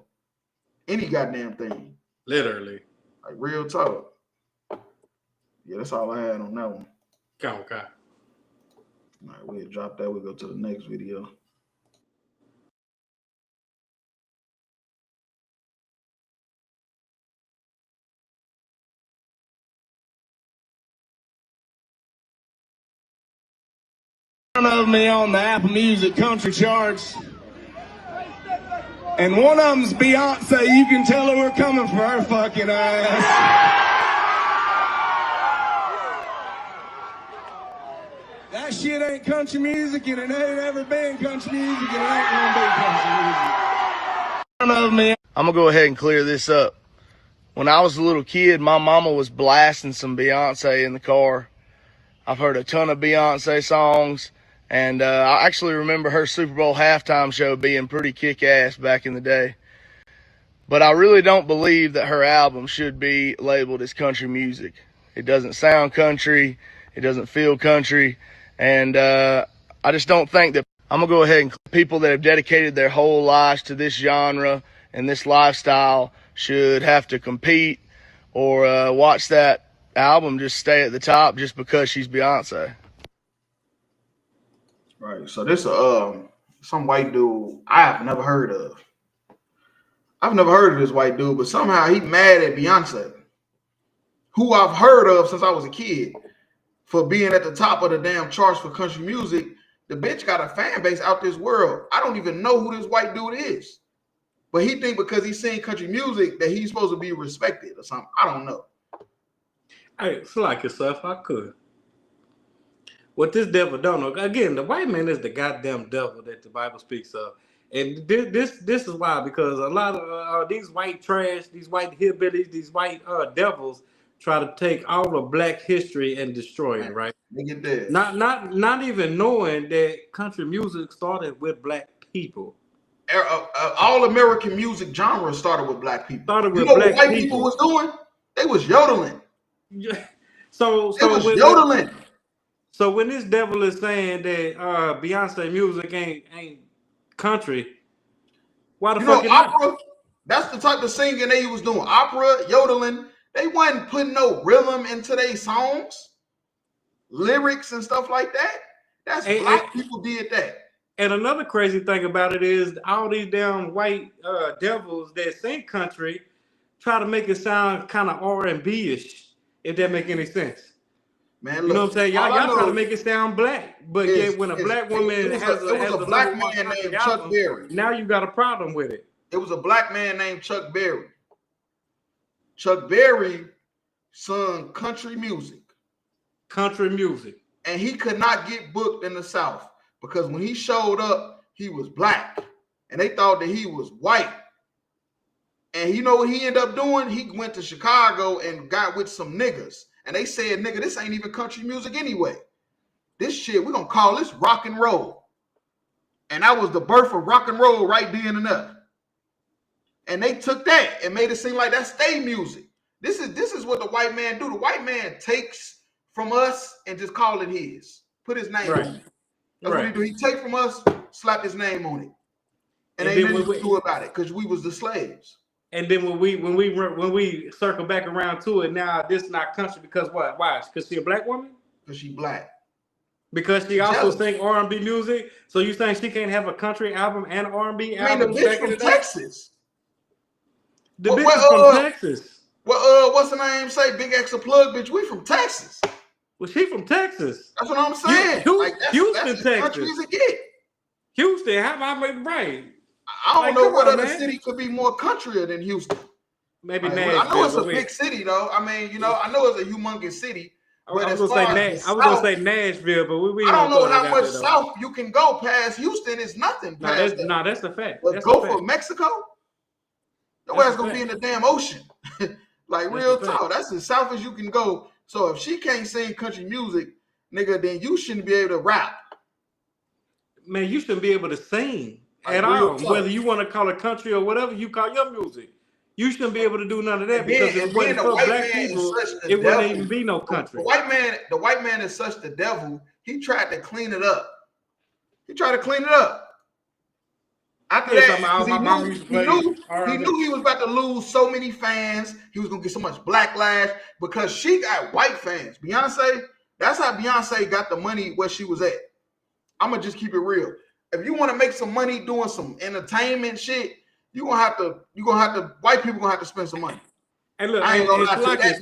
Any goddamn thing. Literally. Like real talk. Yeah, that's all I had on that one. Okay. All right, we'll drop that. We'll go to the next video. Of me on the Apple Music country charts. And one of them's Beyonce. You can tell her we're coming for her fucking ass. That shit ain't country music, and it ain't ever been country music, and it ain't gonna be country music. I'm gonna go ahead and clear this up. When I was a little kid, my mama was blasting some Beyonce in the car. I've heard a ton of Beyonce songs, and I actually remember her Super Bowl halftime show being pretty kick-ass back in the day. But I really don't believe that her album should be labeled as country music. It doesn't sound country, it doesn't feel country, and I just don't think that. I'm gonna go ahead and people that have dedicated their whole lives to this genre and this lifestyle should have to compete or watch that album just stay at the top just because she's Beyonce. Right. So this some white dude I've never heard of. I've never heard of this white dude, but somehow he mad at Beyonce, who I've heard of since I was a kid, for being at the top of the damn charts for country music. The bitch got a fan base out this world. I don't even know who this white dude is. But he think because he's singing country music that he's supposed to be respected or something. I don't know. Hey, it's like yourself, I could. What this devil don't know, again, the white man is the goddamn devil that the Bible speaks of. And this is why, because a lot of these white trash, these white hillbillies, these white devils try to take all of black history and destroy it, right? Nigga dead. Not even knowing that country music started with black people. All American music genre started with black people. Started with you know black what white people was doing? They was yodeling. Yeah. So yodeling. So when this devil is saying that Beyonce music ain't country, why the fuck opera? That's the type of singing they was doing. Opera, yodeling. They wasn't putting no rhythm into their songs, lyrics and stuff like that. That's black people did that. And another crazy thing about it is all these damn white devils that sing country try to make it sound kind of R&B-ish, if that make any sense. Man, you know what I'm saying? Y'all try to make it sound black, but yet when a black woman has a black man named Chuck Berry. Now you got a problem with it. It was a black man named Chuck Berry. Chuck Berry sung country music. Country music. And he could not get booked in the South because when he showed up, he was black. And they thought that he was white. And you know what he ended up doing? He went to Chicago and got with some niggas. And they said, nigga, this ain't even country music anyway. This shit, we're going to call this rock and roll. And that was the birth of rock and roll right then and there. And they took that and made it seem like that's their music. This is what the white man do. The white man takes from us and just call it his. Put his name on it. That's what he do. He take from us, slap his name on it. And ain't nothing to do about it because we was the slaves. And then when we circle back around to it, now this is not country because what? Why? Because she a black woman? Because she black. Because she also sing R&B music. So you saying she can't have a country album and R&B album? I mean, the bitch from Texas. The bitch is from Texas. Well, what's the name? Say Big X a plug, bitch. We from Texas. Well, she from Texas. That's what I'm saying. Houston, that's Texas. Country as it get. Houston, how about I right? I don't know what other city could be more countryer than Houston. Maybe Nashville. I know it's a big city, though. I mean, I know it's a humongous city. But I was gonna say Nashville, but we I don't know how much south you can go past Houston. It's nothing. That's a fact. But go for Mexico. Your ass gonna be in the damn ocean. Like real talk. That's as south as you can go. So if she can't sing country music, nigga, then you shouldn't be able to rap. Man, you shouldn't be able to sing at all. Whether you want to call it country or whatever you call your music. You shouldn't be able to do none of that because if it wasn't for black people, it wouldn't even be no country. The white man is such the devil. He tried to clean it up. After that, he knew he was about to lose so many fans. He was gonna get so much backlash because she got white fans. Beyonce, that's how Beyonce got the money where she was at. I'm gonna just keep it real. If you want to make some money doing some entertainment shit, you're gonna have to. White people gonna have to spend some money. And look, I ain't gonna lie to that.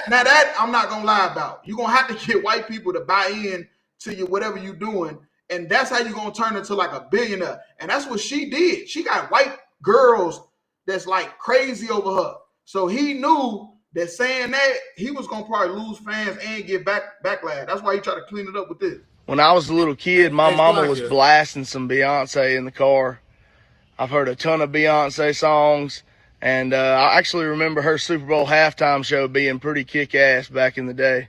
Now that I'm not gonna lie about. You're gonna have to get white people to buy in to you whatever you're doing, and that's how you're gonna turn into like a billionaire. And that's what she did. She got white girls that's like crazy over her. So he knew that saying that he was gonna probably lose fans and get backlash. That's why he tried to clean it up with this. When I was a little kid, my mama was blasting some Beyonce in the car. I've heard a ton of Beyonce songs, and I actually remember her Super Bowl halftime show being pretty kick-ass back in the day.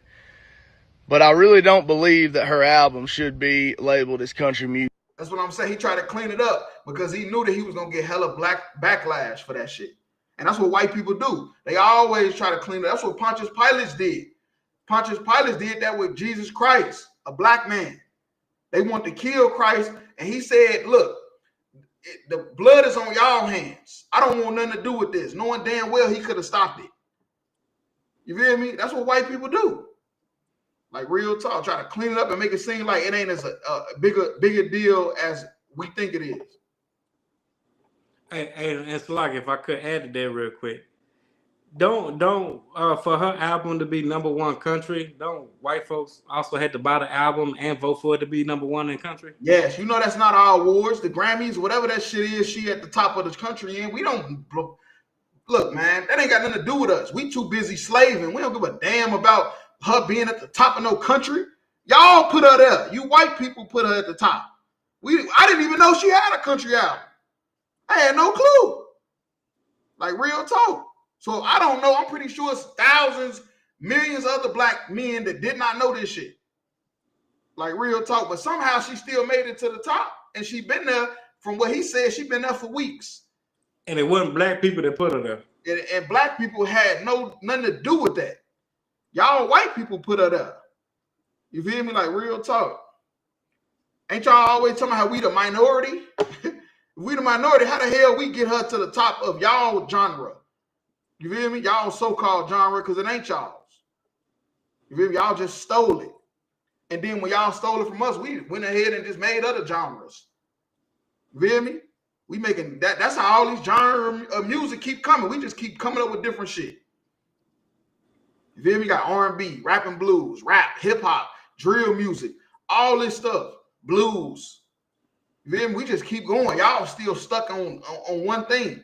But I really don't believe that her album should be labeled as country music. That's what I'm saying. He tried to clean it up because he knew that he was gonna get hella backlash for that shit. And that's what white people do. They always try to clean it. That's what Pontius Pilate did. Pontius Pilate did that with Jesus Christ, a black man. They want to kill Christ, and he said, look, the blood is on y'all hands. I don't want nothing to do with this, knowing damn well he could have stopped it. You feel me? That's what white people do. Like real talk, try to clean it up and make it seem like it ain't as a bigger deal as we think it is. Hey, and so like if I could add to that real quick, don't for her album to be #1 country, don't white folks also had to buy the album and vote for it to be #1 in country? Yes, you know that's not our awards, the Grammys, whatever that shit is. She at the top of the country, and we don't look, man. That ain't got nothing to do with us. We too busy slaving. We don't give a damn about her being at the top of no country. Y'all put her there. You white people put her at the top. I didn't even know she had a country album. I had no clue. Like real talk. So I don't know. I'm pretty sure it's thousands, millions of other black men that did not know this shit. Like real talk. But somehow she still made it to the top. And she been there, from what he said, she been there for weeks. And it wasn't black people that put her there. And black people had nothing to do with that. Y'all white people put her there. You feel me? Like real talk. Ain't y'all always talking about how we the minority? If we the minority, how the hell we get her to the top of y'all genre? You feel me? Y'all so-called genre, because it ain't y'all's. You feel me? Y'all just stole it. And then when y'all stole it from us, we went ahead and just made other genres. You feel me? We making that. That's how all these genres of music keep coming. We just keep coming up with different shit. You feel me? Got R&B, rap and blues, rap, hip-hop, drill music, all this stuff, blues. You feel me? We just keep going. Y'all still stuck on one thing.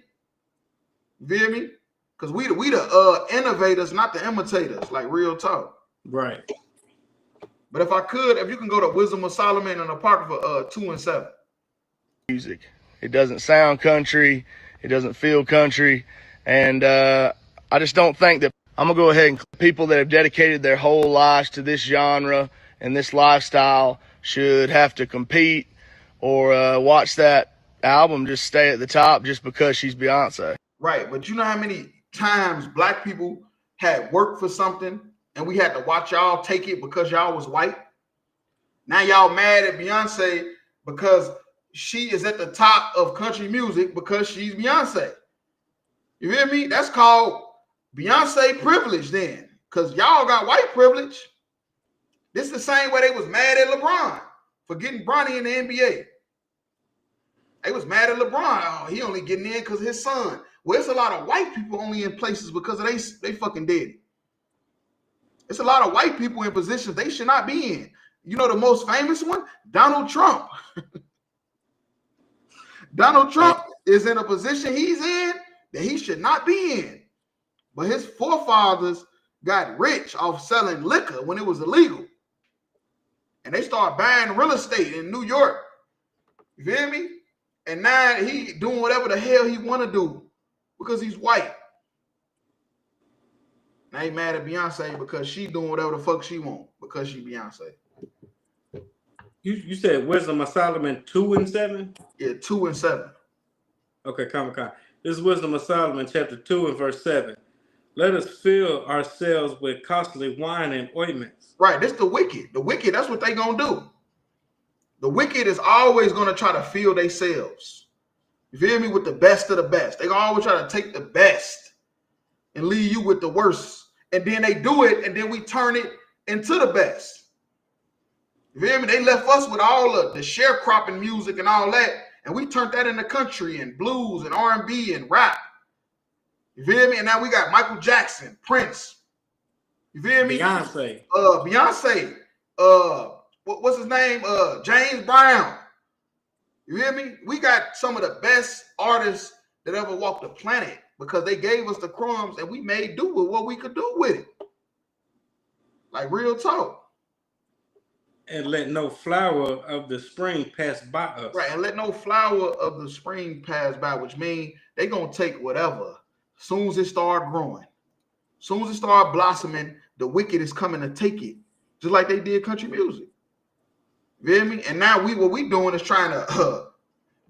You feel me? Because we the innovators, not the imitators, like real talk. Right. But if you can go to Wisdom of Solomon and Apocrypha 2 and 7. Music. It doesn't sound country. It doesn't feel country. And I just don't think that I'm going to go ahead and people that have dedicated their whole lives to this genre and this lifestyle should have to compete or watch that album just stay at the top just because she's Beyonce. Right, but you know how many times black people had worked for something and we had to watch y'all take it because y'all was white? Now y'all mad at Beyonce because she is at the top of country music because she's Beyonce. You hear me? That's called Beyonce privilege then, because y'all got white privilege. This is the same way they was mad at LeBron for getting Bronny in the NBA. They was mad at LeBron. Oh, he only getting in because his son. Well, it's a lot of white people only in places because of they fucking dead. It's a lot of white people in positions they should not be in. You know the most famous one? Donald Trump. Donald Trump is in a position he's in that he should not be in. But his forefathers got rich off selling liquor when it was illegal. And they started buying real estate in New York. You feel me? And now he doing whatever the hell he want to do because he's white. Now he mad at Beyonce because she doing whatever the fuck she want because she Beyonce. You said Wisdom of Solomon 2 and 7? Yeah, 2 and 7. Okay, come. This is Wisdom of Solomon chapter 2 and verse 7. Let us fill ourselves with costly wine and ointments. Right, this the wicked. The wicked, that's what they gonna do. The wicked is always gonna try to fill themselves. You feel me? With the best of the best. They gonna always try to take the best and leave you with the worst. And then they do it, and then we turn it into the best. You feel me? They left us with all of the sharecropping music and all that, and we turned that into country and blues and R&B and rap. You feel me? And now we got Michael Jackson, Prince. You feel me? Beyonce. What's his name? James Brown. You hear me? We got some of the best artists that ever walked the planet because they gave us the crumbs and we made do with what we could do with it. Like real talk. And let no flower of the spring pass by us. Right, and let no flower of the spring pass by, which means they gonna take whatever. Soon as it start growing, soon as it start blossoming, the wicked is coming to take it, just like they did country music. You feel me? And now what we doing is trying to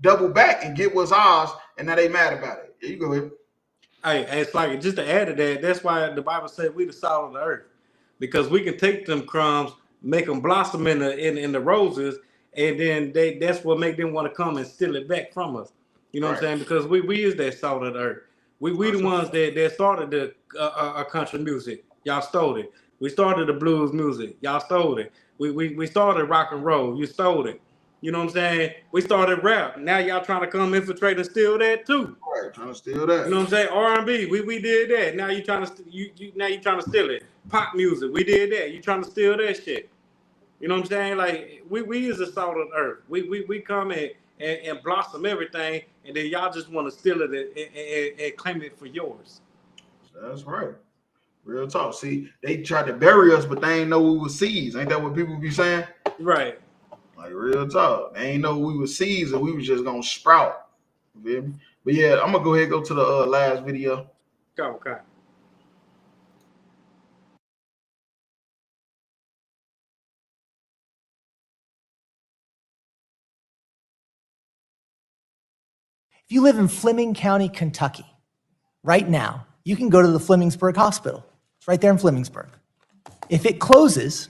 double back and get what's ours, and now they mad about it. Here you go ahead. Hey, it's like, just to add to that, that's why the Bible said we the salt of the earth, because we can take them crumbs, make them blossom in the roses, and then that's what make them want to come and steal it back from us. You know what I'm saying? Because we is that salt of the earth. We the ones that started the country music. Y'all stole it. We started the blues music. Y'all stole it. We started rock and roll. You stole it. You know what I'm saying? We started rap. Now y'all trying to come infiltrate and steal that too. Right, trying to steal that. You know what I'm saying? R&B, we did that. Now you trying to now you trying to steal it. Pop music, we did that. You trying to steal that shit. You know what I'm saying? Like we is the salt of the earth. We come and blossom everything, and then y'all just want to steal it and claim it for yours. That's right. Real talk. See, they tried to bury us, but they ain't know we were seeds. Ain't that what people be saying? Right. Like real talk. They ain't know we were seeds and we was just gonna sprout. You feel me? But yeah, I'm gonna go ahead and go to the last video. Okay. If you live in Fleming County, Kentucky, right now, you can go to the Flemingsburg Hospital. It's right there in Flemingsburg. If it closes,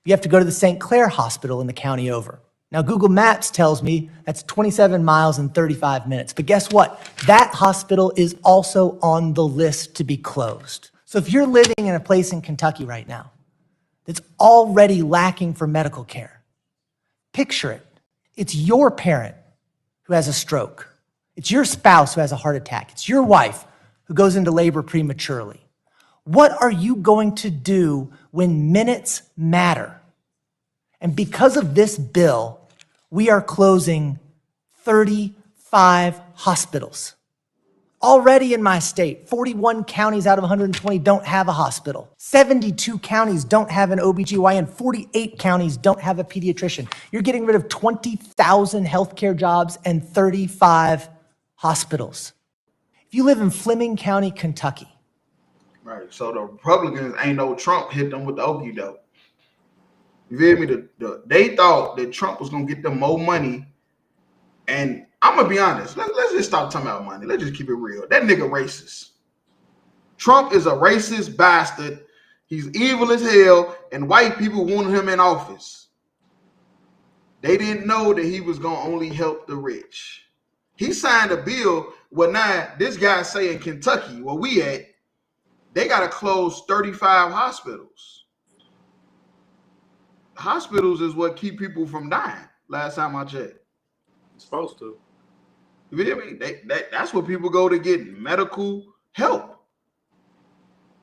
you have to go to the St. Clair Hospital in the county over. Now, Google Maps tells me that's 27 miles and 35 minutes. But guess what? That hospital is also on the list to be closed. So if you're living in a place in Kentucky right now that's already lacking for medical care, picture it. It's your parent who has a stroke. It's your spouse who has a heart attack. It's your wife who goes into labor prematurely. What are you going to do when minutes matter? And because of this bill, we are closing 35 hospitals. Already in my state, 41 counties out of 120 don't have a hospital. 72 counties don't have an OBGYN. 48 counties don't have a pediatrician. You're getting rid of 20,000 healthcare jobs and 35 hospitals. If you live in Fleming County, Kentucky. Right, so the Republicans ain't no Trump hit them with the okie doke. You feel me? They thought that Trump was gonna get them more money, and I'm gonna be honest. Let's just stop talking about money. Let's just keep it real. That nigga racist. Trump is a racist bastard. He's evil as hell, and white people wanted him in office. They didn't know that he was gonna only help the rich. He signed a bill where now this guy say in Kentucky, where we at, they gotta close 35 hospitals. Hospitals is what keep people from dying. Last time I checked, it's supposed to. You feel me? That's where people go to get medical help.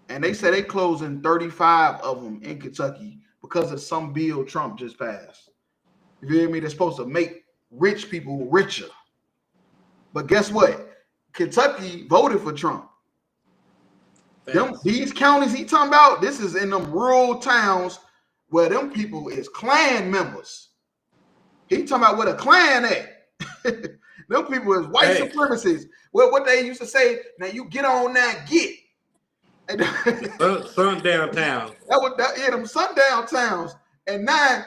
And they say they closing 35 of them in Kentucky because of some bill Trump just passed. You feel me? They're supposed to make rich people richer. But guess what? Kentucky voted for Trump. These counties he talking about, this is in them rural towns where them people is Klan members. He talking about where the Klan at. Them people is white supremacists. Well, what they used to say, now you get on that get. Sundown towns. Them sundown towns. And now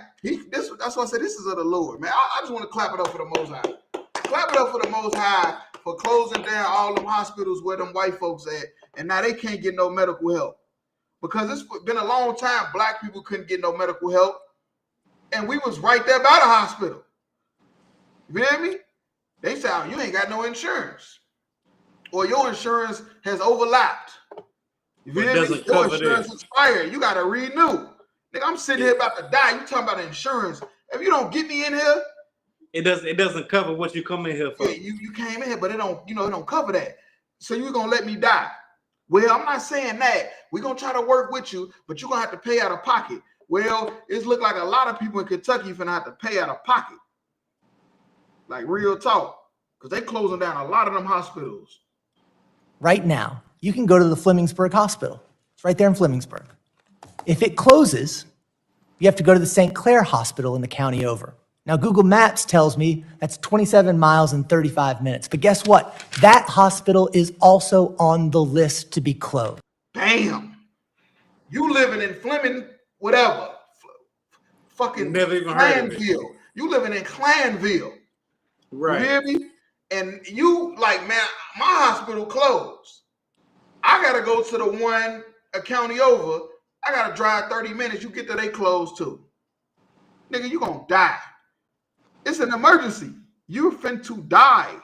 that's why I said this is of the Lord, man. I just want to clap it up for the Most High. Clap it up for the Most High for closing down all them hospitals where them white folks at, and now they can't get no medical help. Because it's been a long time black people couldn't get no medical help, and we was right there by the hospital. You feel me? They say, oh, you ain't got no insurance, or your insurance has overlapped. You feel me? Your insurance expired. You got to renew. Nigga, I'm sitting here about to die. You talking about insurance? If you don't get me in here, it doesn't cover what you come in here for. Yeah, you came in here, but it don't cover that. So you're gonna let me die. Well, I'm not saying that. We're going to try to work with you, but you're going to have to pay out of pocket. Well, it's look like a lot of people in Kentucky finna have to pay out of pocket. Like real talk. because they closing down a lot of them hospitals. Right now, you can go to the Flemingsburg Hospital. It's right there in Flemingsburg. If it closes, you have to go to the St. Clair Hospital in the county over. Now, Google Maps tells me that's 27 miles and 35 minutes. But guess what? That hospital is also on the list to be closed. Damn. You living in Fleming, whatever. Fucking Never even heard of it. Clanville. You living in Clanville. Right. You hear me? And you like, man, my hospital closed. I gotta go to the one a county over. I gotta drive 30 minutes. You get there, they closed too. Nigga, you gonna die. It's an emergency. You're finna die.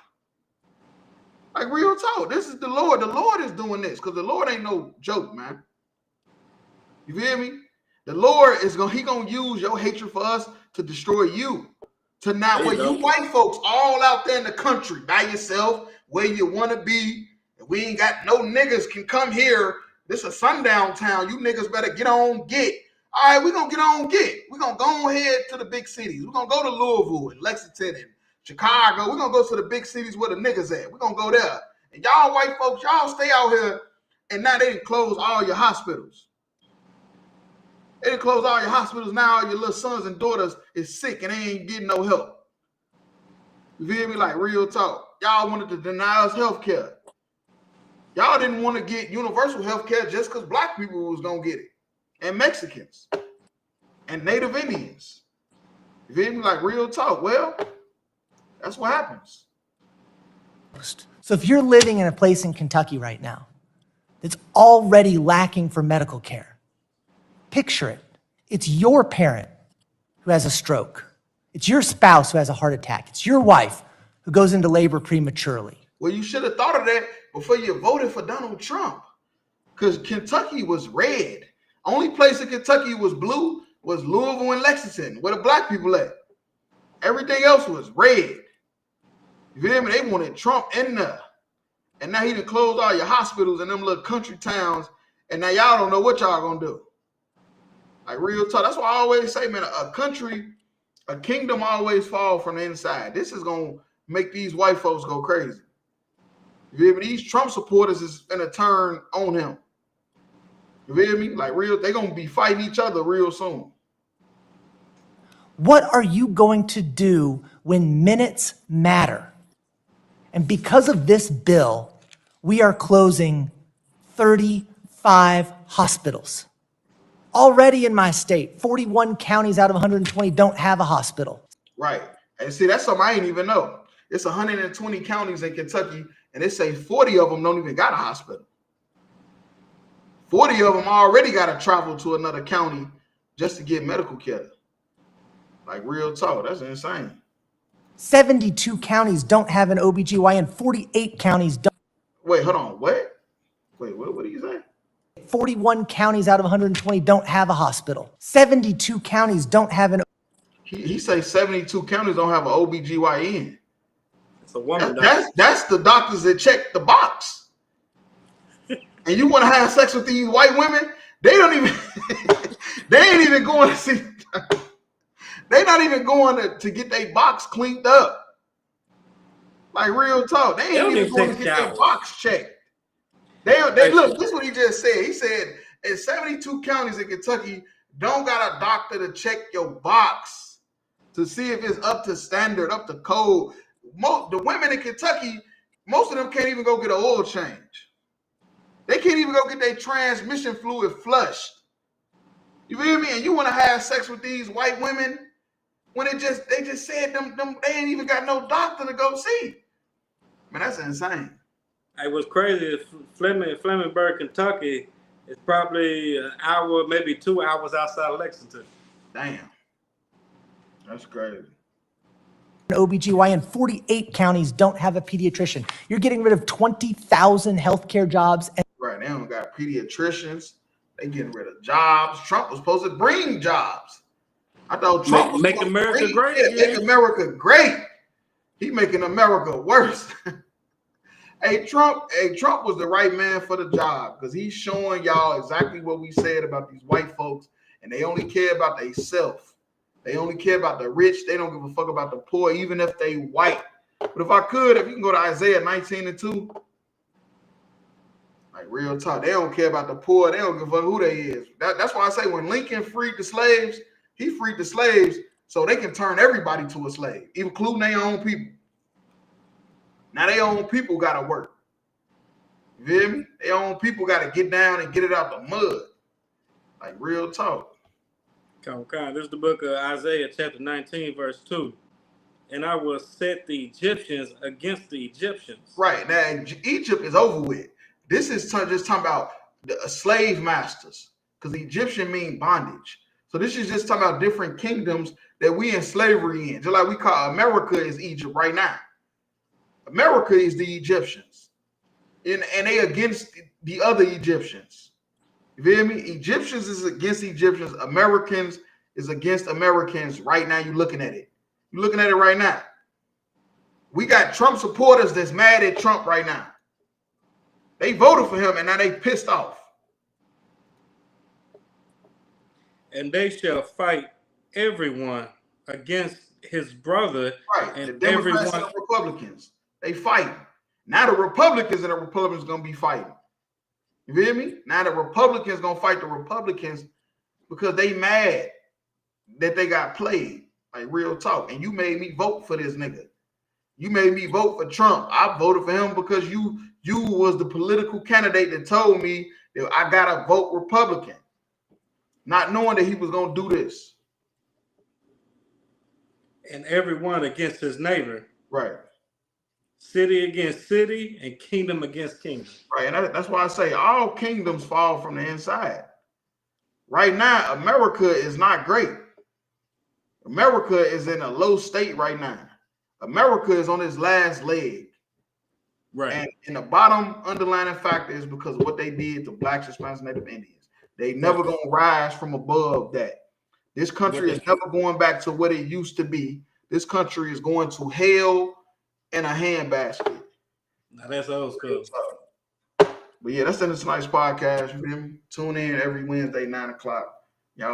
Like real talk. This is the Lord. The Lord is doing this because the Lord ain't no joke, man. You feel me? The Lord is gonna use your hatred for us to destroy you. To now, where you white folks all out there in the country by yourself, where you want to be, and we ain't got no niggas can come here. This a sundown town. You niggas better get on get. All right, we're gonna get on get. We're gonna go ahead to the big cities. We're gonna go to Louisville and Lexington and Chicago. We're gonna go to the big cities where the niggas at. We're gonna go there. And y'all white folks, y'all stay out here. And now they didn't close all your hospitals. They didn't close all your hospitals. Now all your little sons and daughters is sick and they ain't getting no help. You feel me? Like real talk. Y'all wanted to deny us health care. Y'all didn't want to get universal health care just because black people was going to get it. And Mexicans. And Native Indians. You feel me? Like real talk. Well, that's what happens. So if you're living in a place in Kentucky right now that's already lacking for medical care, picture it. It's your parent who has a stroke. It's your spouse who has a heart attack. It's your wife who goes into labor prematurely. Well, you should have thought of that before you voted for Donald Trump. Because Kentucky was red. Only place in Kentucky was blue was Louisville and Lexington, where the black people at. Everything else was red. You feel me? They wanted Trump in there. And now he done closed all your hospitals in them little country towns. And now y'all don't know what y'all gonna do. Like real talk. That's why I always say, man, a kingdom always fall from the inside. This is gonna make these white folks go crazy. You feel me? These Trump supporters is gonna turn on him. You feel me? Like real, they gonna be fighting each other real soon. What are you going to do when minutes matter? And because of this bill, we are closing 35 hospitals. Already in my state, 41 counties out of 120 don't have a hospital. Right. And see, that's something I ain't even know. It's 120 counties in Kentucky, and they say 40 of them don't even got a hospital. 40 of them already got to travel to another county just to get medical care. Like real talk, that's insane. 72 counties don't have an OBGYN. 48 counties don't. Wait, hold on. What? Wait, what do you say? 41 counties out of 120 don't have a hospital. 72 counties don't have an. He say 72 counties don't have an OBGYN. It's a woman. That's the doctors that check the box. And you want to have sex with these white women? They don't even. They ain't even going to see. They not even going to get their box cleaned up. Like real talk. They ain't even going to get their box checked. They look, this is what he just said. He said in 72 counties in Kentucky don't got a doctor to check your box to see if it's up to standard, up to code. The women in Kentucky, most of them can't even go get an oil change. They can't even go get their transmission fluid flushed. You feel me? And you want to have sex with these white women when they just said them they ain't even got no doctor to go see. Man, that's insane. Hey, what's crazy is Flemingburg, Kentucky is probably an hour, maybe 2 hours outside of Lexington. Damn. That's crazy. An OBGYN, 48 counties don't have a pediatrician. You're getting rid of 20,000 healthcare jobs. Right, they don't got pediatricians. They getting rid of jobs. Trump was supposed to bring jobs. I thought Trump was make America great. Yeah, make America great. He making America worse. Hey, Trump was the right man for the job because he's showing y'all exactly what we said about these white folks, and they only care about themselves. They only care about the rich. They don't give a fuck about the poor, even if they white. But if I could, if you can go to Isaiah 19:2, like real talk, they don't care about the poor. They don't give a fuck who they is. That's why I say when Lincoln freed the slaves, he freed the slaves so they can turn everybody to a slave, including their own people. Now their own people got to work. You feel me? Their own people got to get down and get it out the mud. Like real talk. Okay, this is the book of Isaiah chapter 19, verse 2. And I will set the Egyptians against the Egyptians. Right. Now, Egypt is over with. This is just talking about the slave masters, because the Egyptian mean bondage. So this is just talking about different kingdoms that we in slavery in. Just like we call America is Egypt right now. America is the Egyptians. And they against the other Egyptians. You feel me? Egyptians is against Egyptians. Americans is against Americans right now. You're looking at it. You're looking at it right now. We got Trump supporters that's mad at Trump right now. They voted for him and now they pissed off. And they shall fight everyone against his brother. Right. And the Democrats everyone... and the Republicans. They fight. Now the Republicans and the Republicans going to be fighting. You feel me? Now the Republicans going to fight the Republicans because they mad that they got played. Like real talk. And you made me vote for this nigga. You made me vote for Trump. I voted for him because you was the political candidate that told me that I gotta vote Republican, not knowing that he was gonna do this. And everyone against his neighbor. Right. City against city and kingdom against kingdom. Right. And that's why I say all kingdoms fall from the inside. Right now, America is not great. America is in a low state right now. America is on its last leg. Right. And the bottom underlying factor is because of what they did to Blacks, Hispanics, Native Indians. They never gonna rise from above that. This country is never going back to what it used to be. This country is going to hell in a handbasket. Now that's old school. But yeah, that's in tonight's podcast. You feel me? Tune in every Wednesday, 9 o'clock. Y'all